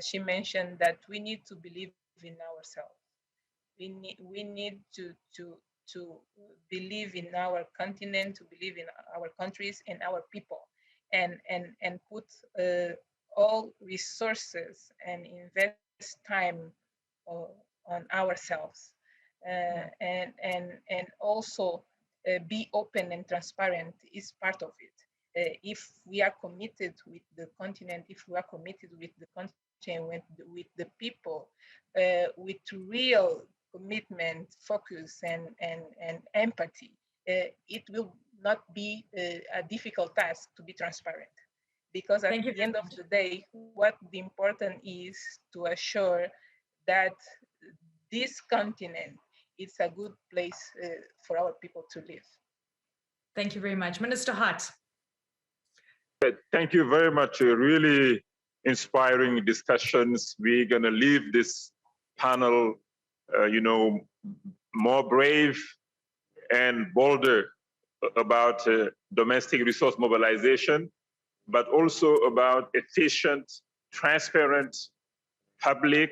she mentioned that we need to believe in ourselves. We need to believe in our continent, to believe in our countries and our people, and put all resources and invest time on ourselves, and also be open and transparent is part of it. If we are committed with the continent, if we are committed with the country and with the people, with real commitment, focus, and empathy, it will not be a difficult task to be transparent. Because at the end of the day, what the important is to assure that this continent is a good place for our people to live. Thank you very much. Minister Hart. Thank you very much. Really inspiring discussions. We're going to leave this panel, you know, more brave and bolder about domestic resource mobilization, but also about efficient, transparent, public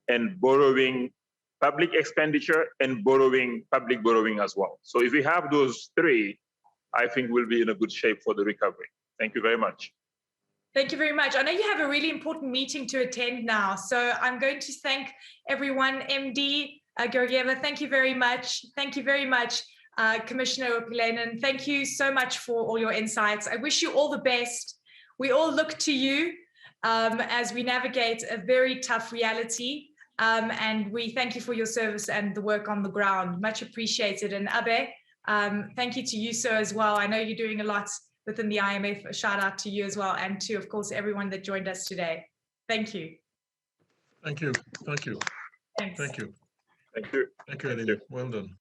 and borrowing, public expenditure and borrowing, public borrowing as well. So if we have those three, I think we'll be in a good shape for the recovery. Thank you very much. Thank you very much. I know you have a really important meeting to attend now, so I'm going to thank everyone. MD Georgieva, thank you very much. Thank you very much, Commissioner Opilenan. Thank you so much for all your insights. I wish you all the best. We all look to you as we navigate a very tough reality. And we thank you for your service and the work on the ground. Much appreciated. And Abe, thank you to you, sir, as well. I know you're doing a lot within the IMF. A shout out to you as well, and to, of course, everyone that joined us today. Thank you. Thank you. Thank you. Thanks. Thank you. Thank you. Thank you, Eleni. Well done.